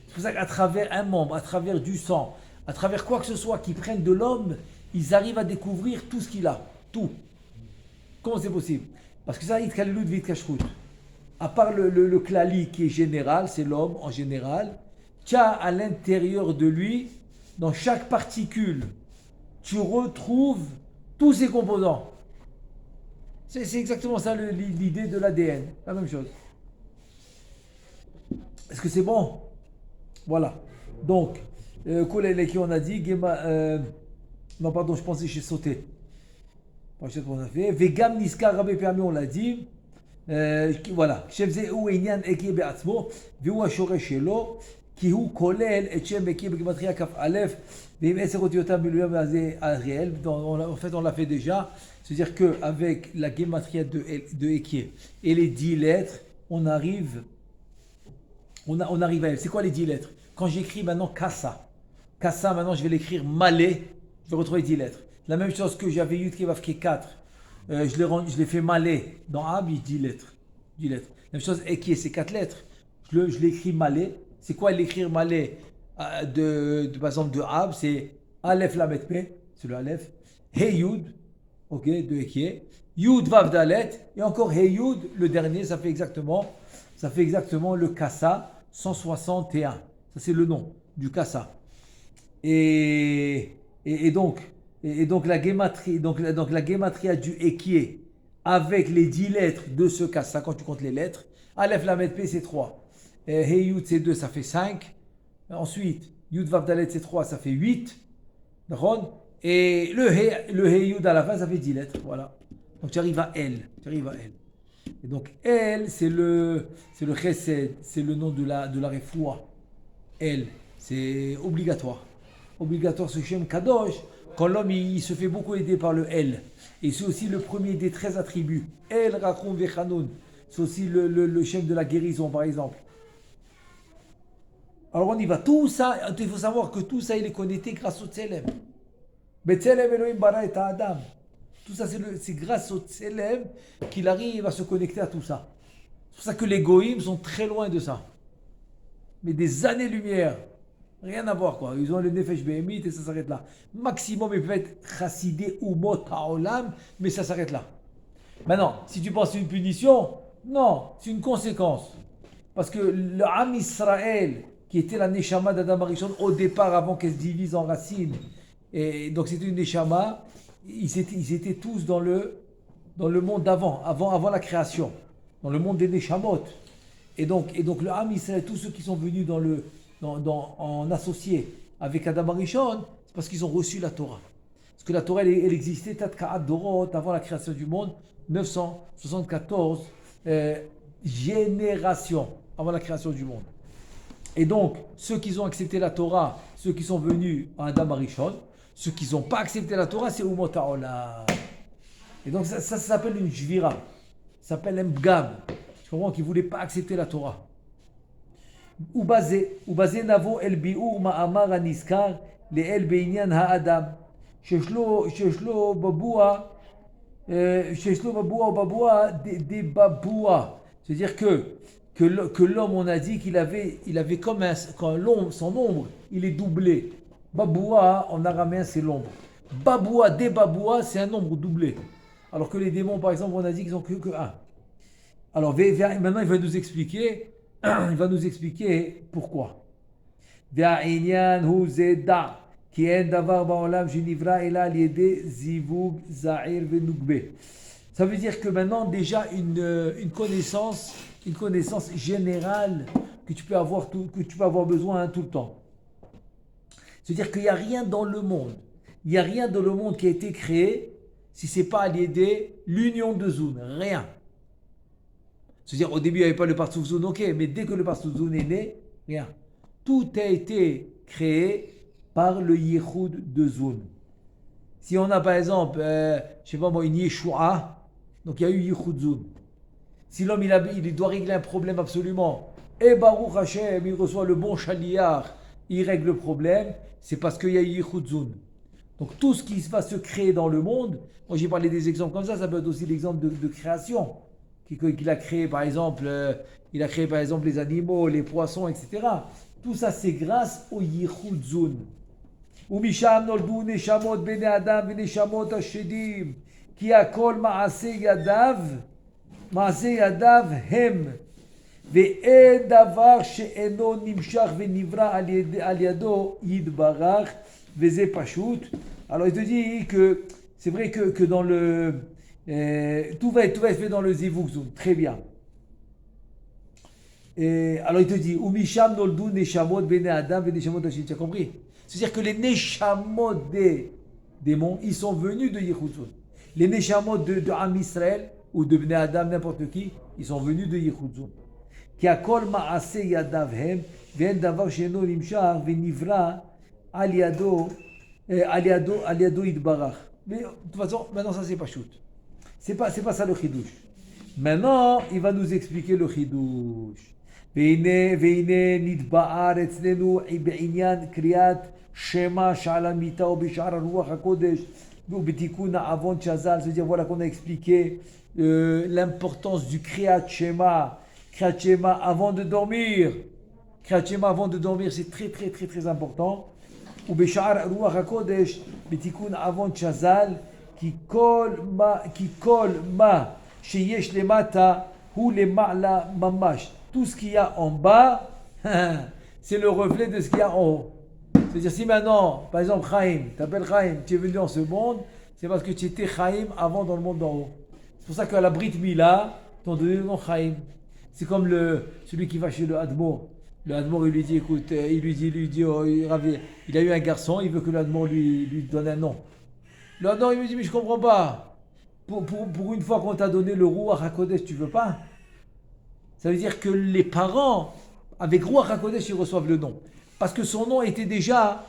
C'est pour ça qu'à travers un membre, à travers du sang, à travers quoi que ce soit qui prenne de l'homme, ils arrivent à découvrir tout ce qu'il a. Tout. Comment c'est possible? Parce que ça, il kalelut vit kashrut. À part le klali qui est général, c'est l'homme en général, tu as à l'intérieur de lui, dans chaque particule, tu retrouves tous ces composants. C'est exactement ça l'idée de l'ADN. La même chose. Est-ce que c'est bon? Voilà. Donc, qui on a dit, non pardon, je pensais que j'ai sauté. Vegam niskar rabbe permis, on l'a dit. voilà. Shevze ou enyan eki be'atzmo, ve'u hashoresh shelo, כי הוא כולל את שם בקיא בגימטריה כ"א ועם 10 אותיותיו מילויים אריאל. En fait, on l'a fait déjà. C'est-à-dire qu'avec la gematria de Ekié et les 10 lettres, on arrive à elle. C'est quoi les 10 lettres? Quand j'écris maintenant Kassa, maintenant je vais l'écrire Malé, je vais retrouver 10 lettres. La même chose que j'avais Yud Kevavke 4, je l'ai fait Malé. Dans Ab, il 10 lettres. 10 lettres. La même chose Ekié, c'est 4 lettres. Je l'écris Malé. C'est quoi l'écrire malais par exemple de Ab? C'est Aleph Lamet P, c'est le Aleph. Hey Yud, ok, de Ekié. Yud Vav Dalet, et encore Hey Yud, le dernier, ça fait exactement le Kassa 161. Ça c'est le nom du Kassa. Et donc la gematria, donc la gematria du Ekié avec les 10 lettres de ce Kassa, quand tu comptes les lettres, Aleph Lamet P c'est 3. Hey Yud c'est 2, ça fait 5. Ensuite, Yud Vav Dalet c'est 3, ça fait 8. Et le Hey Yud à la fin, ça fait 10 lettres. Voilà. Donc tu arrives à L. Et donc L, c'est le Chesed, c'est le nom de la Refoua. L, c'est obligatoire. Obligatoire ce Shem Kadosh, quand l'homme il se fait beaucoup aider par le L. Et c'est aussi le premier des 13 attributs. El, Rachum, Vechanoun. C'est aussi le Shem de la guérison, par exemple. Alors on y va. Tout ça, il faut savoir que tout ça, il est connecté grâce au Tselem. Betselem Elohim bara et Adam. Tout ça, c'est grâce au Tselem qu'il arrive à se connecter à tout ça. C'est pour ça que les Goïms sont très loin de ça. Mais des années-lumière. Rien à voir, quoi. Ils ont le Nefesh Behemit et ça s'arrête là. Maximum, ils peuvent être Chassidé ou Mot Haolam, mais ça s'arrête là. Maintenant, si tu penses que c'est une punition, non, c'est une conséquence. Parce que le Am Israël, qui était la Neshama d'Adam Arishon au départ, avant qu'elle se divise en racines, et donc c'était une Neshama, ils étaient tous dans le monde d'avant, avant la création, dans le monde des Neshamot. Et donc le Ham Israël, tous ceux qui sont venus en associé avec Adam Arishon, c'est parce qu'ils ont reçu la Torah. Parce que la Torah, elle existait Tatka'at Dorot avant la création du monde, 974 générations avant la création du monde. Et donc, ceux qui ont accepté la Torah, ceux qui sont venus à Adam Arishon, ceux qui n'ont pas accepté la Torah, c'est Umot HaOlam. Et donc, ça s'appelle une jvira. Ça s'appelle un bgam. Tu comprends qu'ils ne voulaient pas accepter la Torah. ובזה נבוא אל ביאור מאמר הנזכר לאל בעניין האדם שיש לו בבוע ou בבוע דבבוע. C'est-à-dire que l'homme, on a dit qu'il avait comme son ombre, il est doublé. Baboua, en araméen, c'est l'ombre. Baboua, Baboua, c'est un nombre doublé. Alors que les démons, par exemple, on a dit qu'ils n'ont que un. Alors maintenant, il va nous expliquer pourquoi. והעניין הוא זה דע, כי אין דבר בעולם שנברא אלא על ידי זיווג זעיר ונוגבה. Ça veut dire que maintenant, déjà, une connaissance générale que tu peux avoir besoin tout le temps. C'est-à-dire qu'il n'y a rien dans le monde. Il n'y a rien dans le monde qui a été créé si ce n'est pas à l'aider l'union de Zoun. Rien. C'est-à-dire, au début, il n'y avait pas le Partsouf Zoun, ok, mais dès que le Partsouf Zoun est né, rien. Tout a été créé par le Yichud de Zoun. Si on a par exemple, une Yeshua, donc il y a eu Yichud Zoun. Si l'homme il doit régler un problème absolument, et Baruch Hashem, il reçoit le bon Shaliach, il règle le problème, c'est parce qu'il y a eu Yichud Zoun. Donc tout ce qui va se créer dans le monde, moi j'ai parlé des exemples comme ça peut être aussi l'exemple de création. Qu'il a créé par exemple, les animaux, les poissons, etc. Tout ça c'est grâce au Yichud Zoun. ומשם נולדו נשמות בני אדם ונשמות השדים, כי הכל מעשה ידיו הם, ואין דבר שאינו נמשך ונברא על ידו יתברך, וזה פשוט. Alors il te dit que c'est vrai que dans le tout va être fait dans le Zivug Zoun, très bien. Alors il te dit Umisham noldu neshamot bene adam ve neshamot hashim. Tu as compris? C'est-à-dire que les neshamot des démons, ils sont venus de Yichud Zoun. Les neshamot de Am Israël ou de Bnei Adam, n'importe qui, ils sont venus de Yichud Zoun. Ki akol ma'aseh yadav hem ve'en davar she'eno nimshach ve'nivra al yado yitbarach. Mais de toute façon, maintenant ça c'est pas shoot. C'est pas ça le chidouche. Maintenant, il va nous expliquer le chidouche. והנה נתבאר אצלנו בעניין קריאת שמע שעל המיטה ובשער הרוח הקודש ובתיקון העוון שז"ל. C'est-à-dire voilà qu'on a expliqué l'importance du Kriyat Shema avant de dormir. Kriyat Shema avant de dormir, c'est très très très très important. ובשער הרוח הקודש בתיקון העוון שז"ל כי כל מה שיש למטה הוא למעלה ממש. Tout ce qu'il y a en bas, c'est le reflet de ce qu'il y a en haut. C'est-à-dire, si maintenant, par exemple, Chaim, tu t'appelles Chaim, tu es venu dans ce monde, c'est parce que tu étais Chaim avant dans le monde d'en haut. C'est pour ça qu'à la Brit Mila, t'ont donné le nom Chaim. C'est comme celui qui va chez le Admor. Le Admor, il lui dit, écoute, il lui dit, oh, il a eu un garçon, il veut que le Admor lui donne un nom. Le Admor, il lui dit, mais je comprends pas. Pour une fois qu'on t'a donné le Ruach HaKodesh, tu veux pas? Ça veut dire que les parents, avec Ruach HaKodesh, ils reçoivent le nom. Parce que son nom était déjà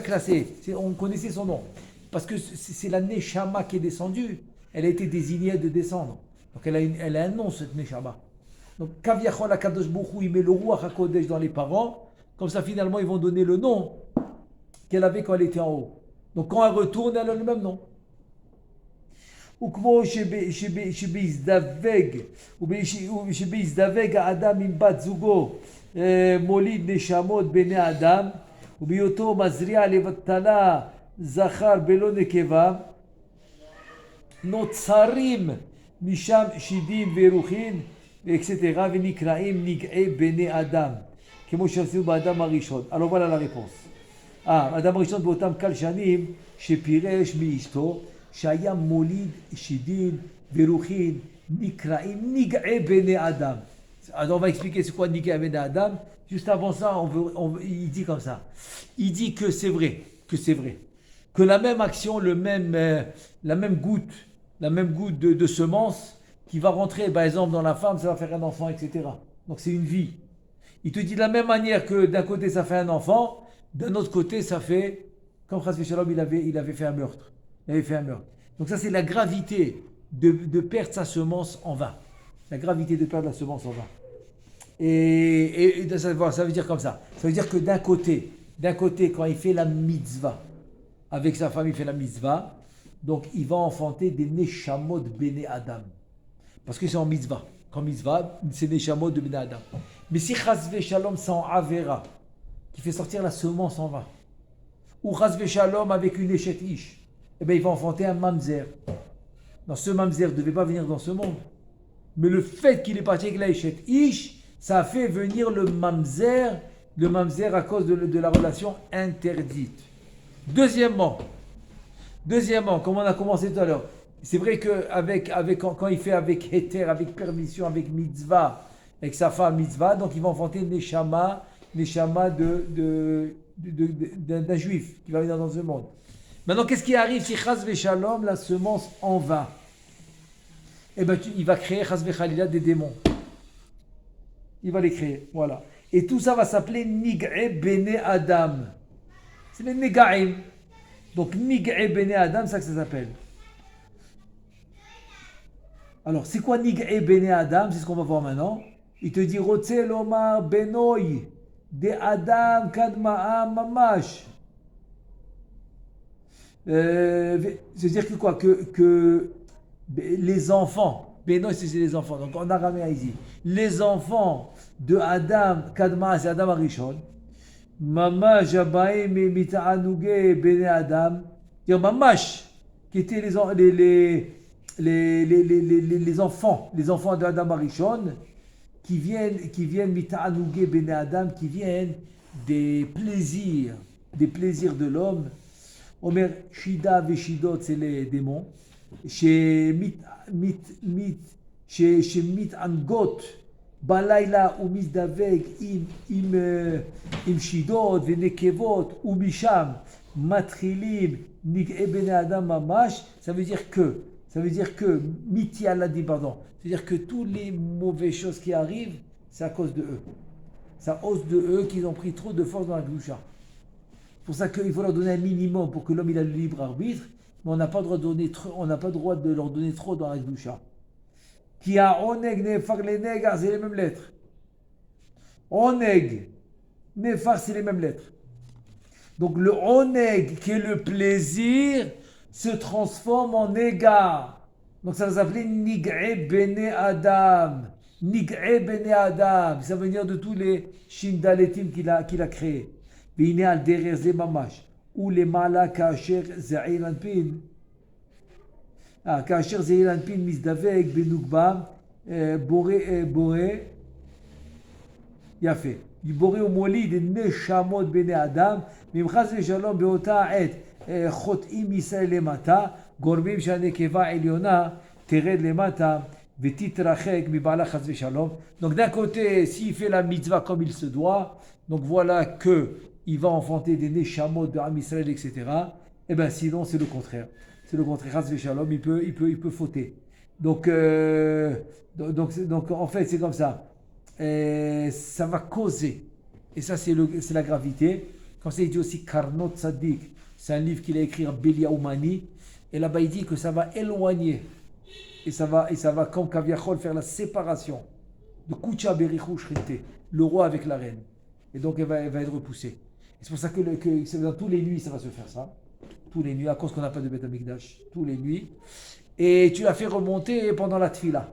classé. On connaissait son nom. Parce que c'est la Neshama qui est descendue. Elle a été désignée de descendre. Donc elle a un nom, cette Neshama. Donc, Kaviachol HaKadosh Baruch Hu, il met le Ruach HaKodesh dans les parents. Comme ça, finalement, ils vont donner le nom qu'elle avait quand elle était en haut. Donc quand elle retourne, elle a le même nom. וכמו שבהזדווג האדם עם בת זוגו מוליד נשמות בני אדם ובהיותו מזריע לבטלה זכר בלא נקבה נוצרים משם שדים ורוחין etc. ונקראים נגעי בני אדם כמו שעשינו באדם הראשון. Alors voilà la réponse. האדם הראשון באותם קל שנים שפירש מאשתו שהיה מוליד שידין ורוחין Nikraim nig'e bene Adam. Alors on va expliquer c'est quoi nig'e bene Adam. Juste avant ça, il dit comme ça. Il dit que c'est vrai, que la même action, la même goutte de semence qui va rentrer, par exemple, dans la femme, ça va faire un enfant, etc. Donc c'est une vie. Il te dit de la même manière que d'un côté ça fait un enfant, d'un autre côté ça fait, comme Chasvé Shalom, il avait fait un meurtre. Donc ça c'est la gravité de perdre sa semence en vain. La gravité de perdre la semence en vain. Et ça veut dire comme ça. Ça veut dire que d'un côté, quand il fait la mitzvah, avec sa femme, il fait la mitzvah, donc il va enfanter des neshamot bene Adam. Parce que c'est en mitzvah. Quand mitzvah, c'est neshamot de bene Adam. Mais si Chasvé Shalom, c'est en avera, qui fait sortir la semence en vain, ou Chasvé Shalom avec une échet ish, eh bien il va enfanter un mamzer. Non, ce mamzer ne devait pas venir dans ce monde. Mais le fait qu'il est parti avec la échet ish, ça a fait venir le mamzer à cause de la relation interdite. Deuxièmement, comme on a commencé tout à l'heure, c'est vrai que quand il fait avec héter, avec permission, avec mitzvah, avec sa femme mitzvah, donc il va enfanter neshama d'un juif qui va venir dans ce monde. Maintenant, qu'est-ce qui arrive si Chasvé Shalom, la semence en va? Eh bien, il va créer Chasvé Khalila des démons. Il va les créer, voilà. Et tout ça va s'appeler Nig'e Bene Adam. C'est les Negaim. Donc Nig'e Bene Adam, c'est ça que ça s'appelle. Alors, c'est quoi Nig'e Bene Adam? C'est ce qu'on va voir maintenant. Il te dit Rotse Lomar Benoi de Adam Kadma'a Mamash. C'est-à-dire que quoi? Que les enfants. Benoï, c'est les enfants. Donc en araméen, il dit les enfants de Adam, Kadma, c'est Adam Arishon. Mamash, Abaim, Mita'anouge, Bene Adam. Mamash, qui étaient les enfants de Adam Arishon, qui viennent Mita'anouge, Bene Adam, qui viennent des plaisirs de l'homme. Omer, Shida, Veshidot, c'est les démons. Chez Angot, Balayla ou Misdaveg, im Shidot, Venekevot, ou Misham, Matrilim, Nig'e Bene Adam Mamash, ça veut dire que, Miti Aladi, pardon, c'est-à-dire que toutes les mauvaises choses qui arrivent, c'est à cause de eux. C'est à cause de eux qu'ils ont pris trop de force dans la Gdusha. C'est pour ça qu'il faut leur donner un minimum pour que l'homme il a le libre arbitre. Mais on n'a pas le droit de leur donner trop dans la Gdusha. Qui a oneg, nefar, les negar, c'est les mêmes lettres. Oneg, nefar, c'est les mêmes lettres. Donc le oneg, qui est le plaisir, se transforme en négar. Donc ça va s'appeler Nig'e Bene Adam. Nig'e Bene Adam. Ça veut dire de tous les shindaletim qu'il a créés. Vine al derer ze mamash. Ou les mala kacher za'ir anpin. Kacher za'ir anpin misdavek benugba boré yafé. boré au molid neshamot bene adam. Mimchaz v'shalom beota et chotim Yisrael lemata. Gormim shanekeva eliona tered lemata. V'titrachek mibala chaz v'shalom. Donc d'un côté, s'il fait la mitzvah comme il se doit, donc voilà que il va enfanter des neshamot de Am Israël, etc. Et bien sinon, c'est le contraire. C'est le contraire. Chas v'shalom, il peut fauter. Donc en fait, c'est comme ça. Ça va causer. Et ça, c'est la gravité. Comme ça, il dit aussi Karnot Tzadik. C'est un livre qu'il a écrit à Belia Oumani. Et là-bas, il dit que ça va éloigner. Et ça va comme Kaviachol, faire la séparation de Kucha Berichou Shrinte, le roi avec la reine. Et donc, elle va être repoussée. Et c'est pour ça que dans tous les nuits, ça va se faire ça. Tous les nuits, à cause qu'on n'a pas de Beth Amikdash. Tous les nuits. Et tu la fais remonter pendant la tfila.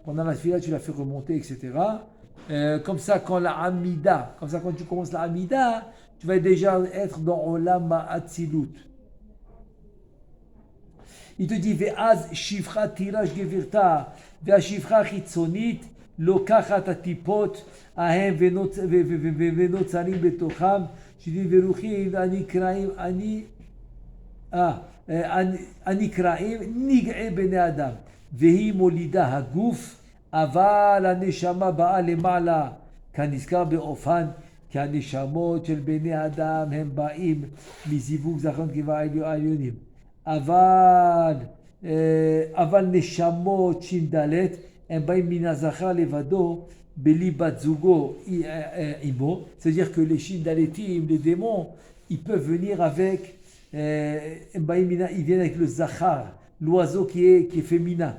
Pendant la tfila, tu la fais remonter, etc. Comme ça, quand tu commences la Hamida, tu vas déjà être dans Olam Atzilut. Il te dit, Ve'az shifra tiraj gevirta, ve'a shifra chitzonit, lokachat atipot, ahem venotzarim betocham, shidin veruchim, anikraim, nig'e bene adam. Vehi molida haguf, aval הנשמה באה למעלה, כנזכר באופן, כי הנשמות של בני אדם הם באים מזיווג זכר ונקבה העליונים. אבל נשמות ש"ד הם באים מן הזכר לבדו, בלי בת זוגו עמו. C'est-à-dire que les shindaletim, les démons, ils peuvent venir avec, ils viennent avec le zachar, l'oiseau qui est féminin,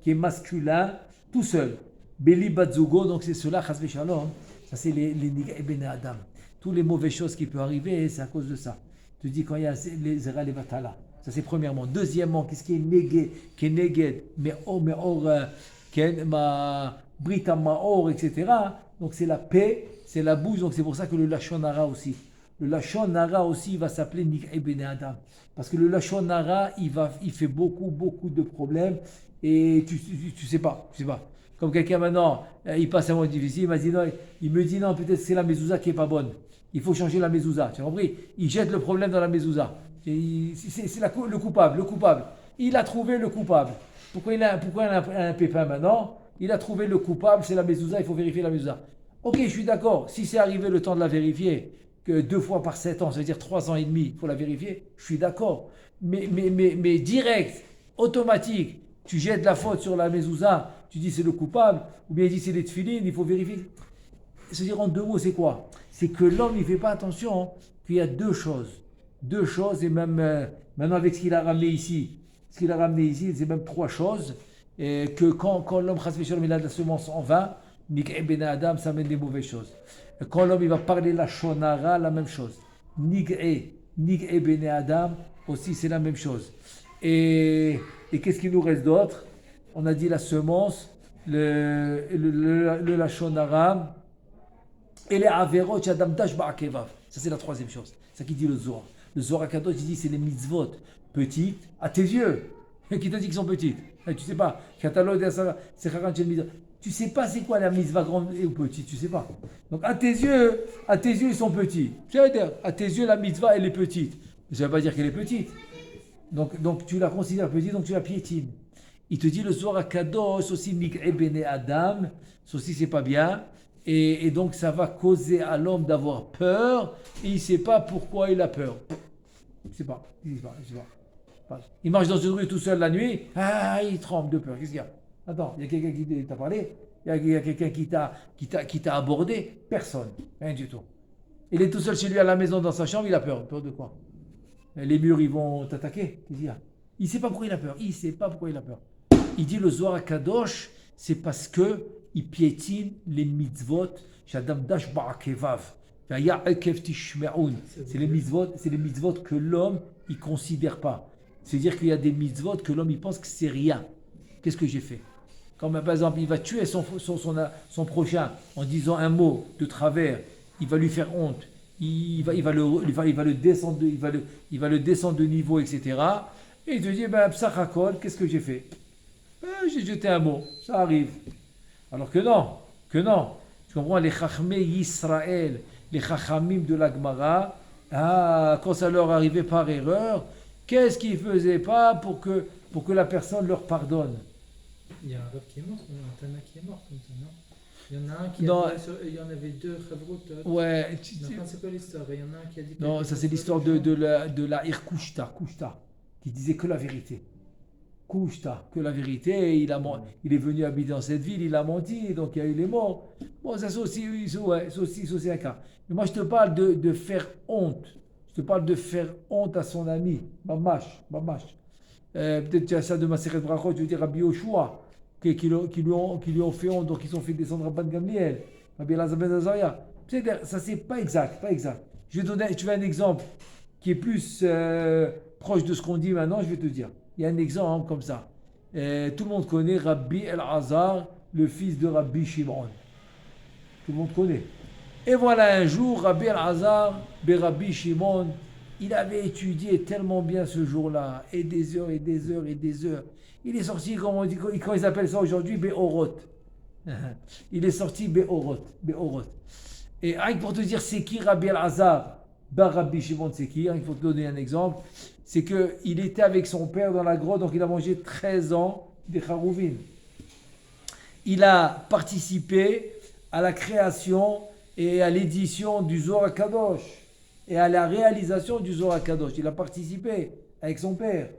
qui est masculin, tout seul. Beli Batzugo, donc c'est cela, Chas Shalom, ça c'est les Nig'e Ben Adam. Toutes les mauvaises choses qui peuvent arriver, c'est à cause de ça. Tu dis quand il y a les Zera, les Vatala. Ça c'est premièrement. Deuxièmement, qu'est-ce qui est Neged, Me'or, ma Brita Ma'or, etc. Donc c'est la paix, c'est la bouche, donc c'est pour ça que le Lachon Hara aussi. Le Lachon Hara aussi va s'appeler Nig'e Ben Adam. Parce que le Lachon Hara, il fait beaucoup de problèmes et tu sais pas. Comme quelqu'un maintenant, il passe un moment difficile, il me dit non, peut-être c'est la mezouza qui est pas bonne. Il faut changer la mezouza. Tu as compris? Il jette le problème dans la mezouza. C'est le coupable. Il a trouvé le coupable. Pourquoi il a un pépin maintenant? Il a trouvé le coupable, c'est la mezouza, il faut vérifier la mezouza. Ok, je suis d'accord. Si c'est arrivé le temps de la vérifier, que 2 fois par 7 ans, ça veut dire 3 ans et demi, il faut la vérifier, je suis d'accord. Mais direct, automatique, tu jettes la faute sur la mezouza, tu dis c'est le coupable, ou bien il dit c'est les tefilines, il faut vérifier. C'est-à-dire en 2 mots, c'est quoi? C'est que l'homme, il ne fait pas attention qu'il y a 2 choses. 2 choses, et même maintenant avec ce qu'il a ramené ici, c'est même 3 choses, et que quand l'homme, il a de la semence en vain, Nig'e Ben Adam, ça amène des mauvaises choses. Et quand l'homme, il va parler la shonara, la même chose. Nig'e Ben Adam, aussi c'est la même chose. Et qu'est-ce qu'il nous reste d'autre? On a dit la semence, le lachon hara et les averot shadam dash ba'akevav. Ça c'est la 3e chose. C'est ça qui dit le Zohar. Le Zohar Kadosh il dit c'est les mitzvot petites à tes yeux. Qui t'a dit qu'ils sont petites? Tu sais pas. Tu sais pas c'est quoi la mitzvah grande ou petite, tu sais pas. Donc à tes yeux ils sont petits. C'est-à-dire à tes yeux la mitzvah elle est petite. Ça ne veut pas dire qu'elle est petite. Donc tu la considères petite, donc tu la piétines. Il te dit le Zohar Kadosh aussi Nig'e Ben Adam, ça aussi c'est pas bien. Et donc ça va causer à l'homme d'avoir peur et il ne sait pas pourquoi il a peur. Il ne sait pas. Il marche dans une rue tout seul la nuit, il tremble de peur. Qu'est-ce qu'il y a? Attends, il y a quelqu'un qui t'a parlé? Il y a quelqu'un qui t'a abordé? Personne, rien du tout. Il est tout seul chez lui à la maison dans sa chambre, il a peur. Peur de quoi? Les murs ils vont t'attaquer. Qu'est-ce qu'il y a? Il ne sait pas pourquoi il a peur. Il dit le Zohar Kadosh, c'est parce que il piétine les mitzvot. Shadam dash ba'akevav. C'est les mitzvot que l'homme il considère pas. C'est-à-dire qu'il y a des mitzvot que l'homme il pense que c'est rien. Qu'est-ce que j'ai fait? Comme par exemple il va tuer son prochain en disant un mot de travers, il va lui faire honte. Il va le descendre de niveau, etc. Et il te dit, psachakol, qu'est-ce que j'ai fait? J'ai jeté un mot, ça arrive. Alors que non. Tu comprends, les chachmé Yisraël, les chachamim de la Gemara, quand ça leur arrivait par erreur, qu'est-ce qu'ils ne faisaient pas pour que la personne leur pardonne? Il y a un rêve qui est mort, un Tana qui est mort comme ça, non? Il y en a un qui il y en avait 2 Chavrout. Ouais. C'est quoi l'histoire? Il y en a un qui a dit... Non, ça c'est l'histoire de la Irkushta, qui disait que la vérité. Kushta, que la vérité, il est venu habiter dans cette ville, il a menti, donc il y a eu les morts. Bon, ça c'est aussi un cas. Mais moi je te parle de faire honte. Je te parle de faire honte à son ami, Mamash. Peut-être tu as ça de Maseret Brachot, je veux dire Rabbi Yoshua, qui lui ont fait honte, donc ils ont fait descendre Rabban Gamliel, Rabbi Elazar ben Azariah. Ça c'est pas exact. Tu veux un exemple qui est plus proche de ce qu'on dit maintenant, je vais te dire. Il y a un exemple comme ça. Tout le monde connaît Rabbi Elazar, le fils de Rabbi Shimon. Tout le monde connaît. Et voilà un jour, Rabbi Elazar, Rabbi Shimon, il avait étudié tellement bien ce jour-là, et des heures. Il est sorti, comment ils appellent ça aujourd'hui, Be'orot. Il est sorti Be'orot. Et pour te dire c'est qui Rabbi Elazar, Rabbi Shimon c'est qui, il faut te donner un exemple. C'est qu'il était avec son père dans la grotte, donc il a mangé 13 ans des Charouvim. Il a participé à la création et à l'édition du Zohar Kadosh et à la réalisation du Zohar Kadosh. Il a participé avec son père.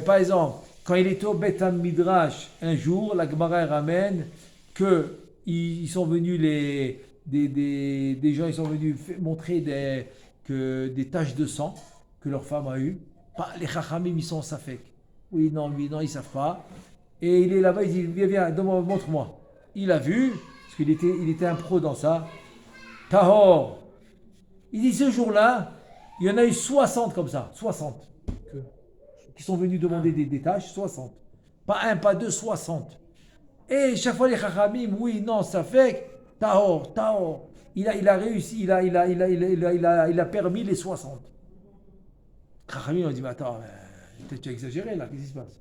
Par exemple, quand il était au Beth Midrash, un jour, la Gemara ramène que ils sont venus des gens, ils sont venus montrer des taches de sang que leur femme a eues. Les Chachamim, ils sont safek. Oui, non, lui, non, ils ne savent pas. Et il est là-bas, il dit, viens, montre-moi. Il a vu, parce qu'il était un pro dans ça. Tahor. Il dit, ce jour-là, il y en a eu 60 comme ça, 60. Qui sont venus demander des tâches, 60. Pas un, pas deux, 60. Et chaque fois les Chachamim, oui, non, ça fait Tahor. Il a réussi, il a permis les 60. Chachamim ont dit, mais attends, tu as exagéré là, qu'est-ce qui se passe?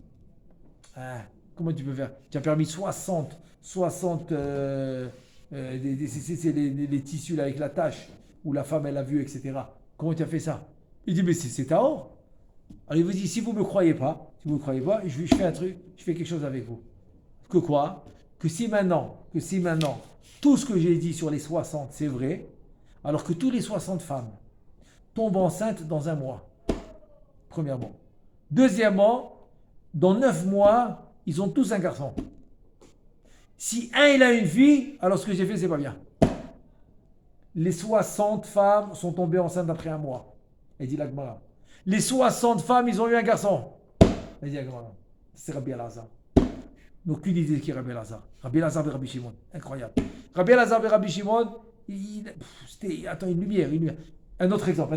Comment tu peux faire? Tu as permis 60, c'est les tissus là, avec la tache, où la femme elle a vu, etc. Comment tu as fait ça? Il dit, mais c'est Tahor. Alors il vous dit, si vous ne me croyez pas, je fais un truc, je fais quelque chose avec vous. Que quoi? Que si maintenant, tout ce que j'ai dit sur les 60, c'est vrai, alors que tous les 60 femmes tombent enceintes dans un mois. Premièrement. Deuxièmement, dans 9 mois, ils ont tous un garçon. Si un, il a une fille, alors ce que j'ai fait, c'est pas bien. Les 60 femmes sont tombées enceintes après un mois. Elle dit la Gemara. Les 60 femmes, ils ont eu un garçon. Elle dit la Gemara. C'est Rabbi Elazar. Donc, aucune idée qui est Rabbi Elazar. Rabbi Elazar et Rabbi Shimon. Incroyable. Rabbi Elazar et Rabbi Shimon, c'était, attends, une lumière. Un autre exemple.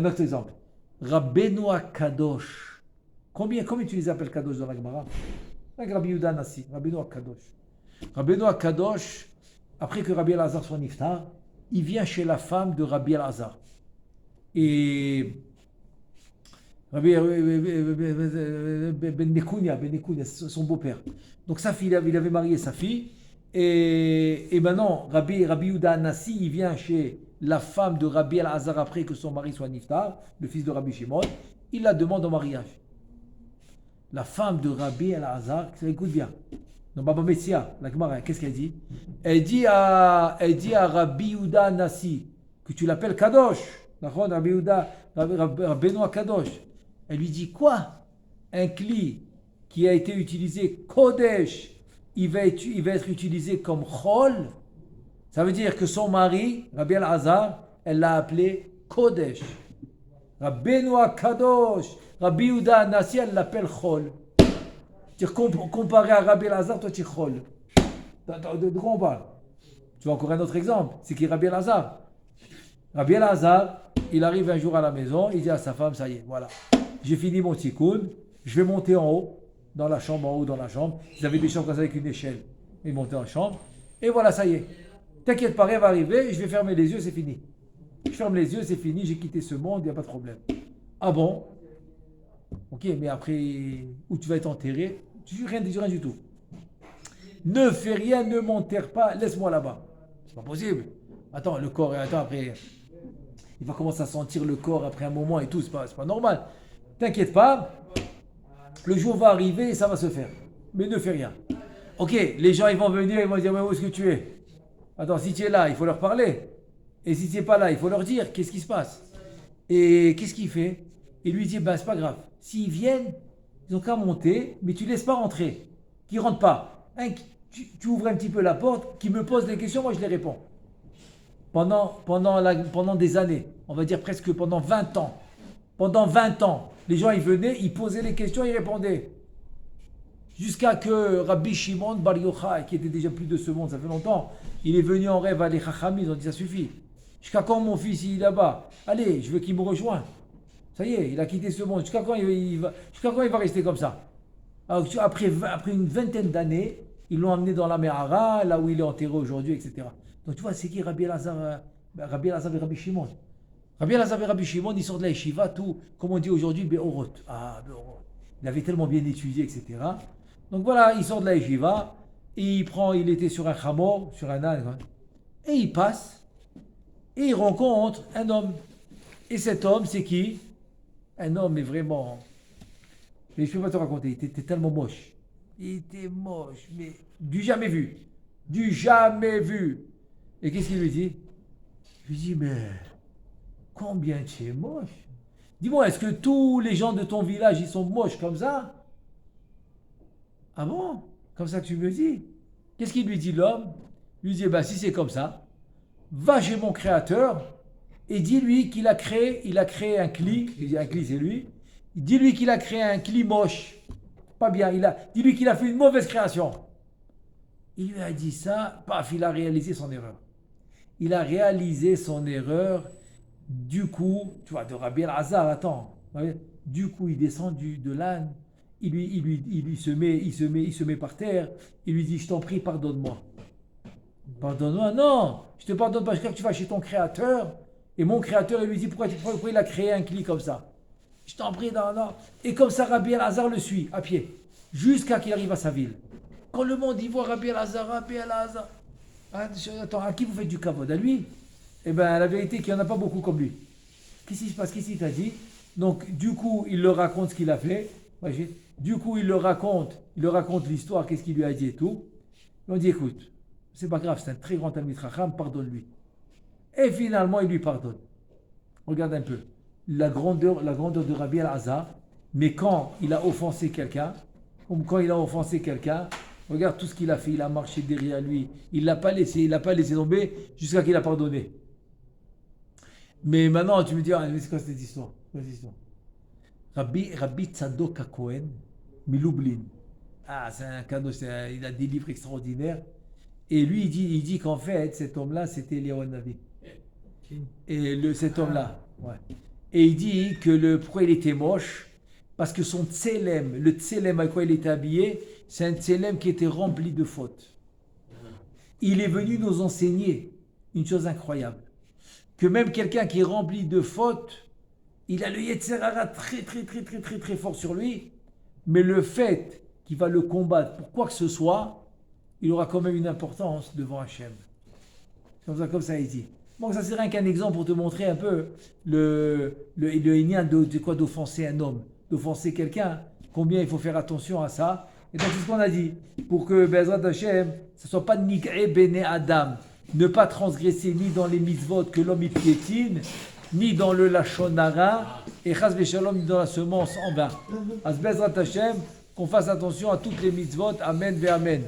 Rabbeinu Kadosh. Combien tu les appelles Kadosh dans la Gemara? Rabbi Yehuda Nassi. Rabbeinu Kadosh. Rabbeinu Kadosh, après que Rabbi Elazar soit niftar, il vient chez la femme de Rabbi Elazar. Et Rabbi Ben Nekounia, son beau-père. Donc sa fille, il avait marié sa fille. Et maintenant, Rabbi Yehuda Nassi, il vient chez la femme de Rabbi Elazar après que son mari soit niftar, le fils de Rabbi Shimon. Il la demande en mariage. La femme de Rabbi Elazar, écoute bien. Dans Baba Metzia, la Gemara, qu'est-ce qu'elle dit? Elle dit à Rabbi Yehuda Nassi que tu l'appelles Kadosh. Rabbi Yehuda, Rabbeinu Kadosh. Elle lui dit quoi? Un cli qui a été utilisé Kodesh, il va être utilisé comme Chol. Ça veut dire que son mari, Rabbi Elazar, elle l'a appelé Kodesh. Rabbeinu Kadosh, Rabbi Yehuda Nassi, elle l'appelle Chol. Comparé à Rabbi Elazar, toi tu es Chol. De quoi on parle? Tu vois encore un autre exemple. C'est qui Rabbi Elazar? Rabbi Elazar, il arrive un jour à la maison, il dit à sa femme, ça y est, voilà. J'ai fini mon tikkun, je vais monter en haut, dans la chambre. Ils avaient des chambres comme ça avec une échelle. Ils montaient en chambre. Et voilà, ça y est. T'inquiète pas, rien va arriver, je vais fermer les yeux, c'est fini. Je ferme les yeux, c'est fini, j'ai quitté ce monde, il n'y a pas de problème. Ah bon? Ok, mais après, où tu vas être enterré? Rien du tout. Ne fais rien, ne m'enterre pas, laisse-moi là-bas. C'est pas possible. Attends, le corps, après, il va commencer à sentir le corps après un moment et tout, c'est pas normal. T'inquiète pas, le jour va arriver et ça va se faire. Mais ne fais rien. Ok, les gens ils vont venir, ils vont dire, mais où est-ce que tu es? Attends, si tu es là, il faut leur parler. Et si tu n'es pas là, il faut leur dire, qu'est-ce qui se passe? Et qu'est-ce qu'il fait? Il lui dit, c'est pas grave. S'ils viennent, ils n'ont qu'à monter, mais tu ne laisses pas rentrer. Qu'ils ne rentrent pas. Tu ouvres un petit peu la porte, qu'ils me posent des questions, moi je les réponds. Pendant des années, on va dire presque pendant 20 ans. Pendant 20 ans, les gens ils venaient, ils posaient les questions, ils répondaient. Jusqu'à que Rabbi Shimon Bar Yochai, qui était déjà plus de ce monde, ça fait longtemps, il est venu en rêve à les Chachamim, ils ont dit ça suffit. Jusqu'à quand mon fils il est là-bas? Allez, je veux qu'il me rejoigne. Ça y est, il a quitté ce monde. Jusqu'à quand il va rester comme ça? Alors, après une vingtaine d'années, ils l'ont amené dans la Mehara, là où il est enterré aujourd'hui, etc. Donc tu vois, c'est qui Rabbi Elazar et Rabbi Shimon? Rabbi Elazar et Rabbi Shimon, ils sortent de la yeshiva, tout, comme on dit aujourd'hui, Be'orot. Be'orot. Il avait tellement bien étudié, etc. Donc voilà, il sort de la yeshiva, et il était sur un chamor, sur un âne, et il passe, et il rencontre un homme. Et cet homme, c'est qui? Un homme, mais vraiment... Mais je ne peux pas te raconter, il était tellement moche. Il était moche, mais du jamais vu. Du jamais vu. Et qu'est-ce qu'il lui dit? Je lui dis, mais combien tu es moche? Dis-moi, est-ce que tous les gens de ton village, ils sont moches comme ça? Ah bon? Comme ça que tu me dis? Qu'est-ce qu'il lui dit l'homme? Il lui dit, bah si c'est comme ça, va chez mon créateur et dis-lui qu'il a créé un cli. Il dit un cli c'est lui. Dis-lui qu'il a créé un cli moche. Pas bien, dis-lui qu'il a fait une mauvaise création. Il lui a dit ça, paf, il a réalisé son erreur. Il a réalisé son erreur. Du coup, tu vois, de Rabbi El-Hazar, attends. Du coup, il descend de l'âne. Il se met par terre. Il lui dit, je t'en prie, pardonne-moi. Pardonne-moi, non, je te pardonne parce que tu vas chez ton créateur. Et mon créateur, il lui dit, pourquoi il a créé un cli comme ça? Je t'en prie, non. Et comme ça, Rabbi El-Hazar le suit, à pied, jusqu'à qu'il arrive à sa ville. Quand le monde y voit Rabbi El-Hazar. Attends, à qui vous faites du kavod? À lui? Eh bien, la vérité, qu'il n'y en a pas beaucoup comme lui. Qu'est-ce qui se passe? Qu'est-ce qu'il t'a dit? Donc, du coup, il leur raconte ce qu'il a fait. Du coup, il leur raconte l'histoire, qu'est-ce qu'il lui a dit et tout. Et on dit, écoute, c'est pas grave, c'est un très grand Talmid Chacham, pardonne-lui. Et finalement, il lui pardonne. Regarde un peu. La grandeur de Rabbi El-Hazar, mais quand il a offensé quelqu'un, regarde tout ce qu'il a fait, il a marché derrière lui, il l'a pas laissé tomber jusqu'à qu'il a pardonné. Mais maintenant, tu me dis, mais c'est quoi cette histoire? Rabbi Tzadok HaKohen, Milublin. Ah, c'est un cadeau, il a des livres extraordinaires. Et lui, il dit qu'en fait, cet homme-là, c'était Eliyahu Navi. Et cet homme-là, ouais. Et il dit que pourquoi il était moche? Parce que son tselem, le tselem à quoi il était habillé, c'est un tselem qui était rempli de fautes. Il est venu nous enseigner une chose incroyable. Que même quelqu'un qui est rempli de fautes, il a le Yetzer Hara très fort sur lui, mais le fait qu'il va le combattre pour quoi que ce soit, il aura quand même une importance devant Hachem. Comme ça il dit. Bon, ça c'est rien qu'un exemple pour te montrer un peu le lien de quoi d'offenser un homme, d'offenser quelqu'un, combien il faut faire attention à ça. Et donc c'est ce qu'on a dit, pour que Bezrat Hachem, ce ne soit pas Nik'e Bene Adam, ne pas transgresser ni dans les mitzvot que l'homme y piétine, ni dans le Lachon Hara, et Chas V'Shalom, ni dans la semence en vain. As Bezrat Hachem, qu'on fasse attention à toutes les mitzvot, Amen ve Amen.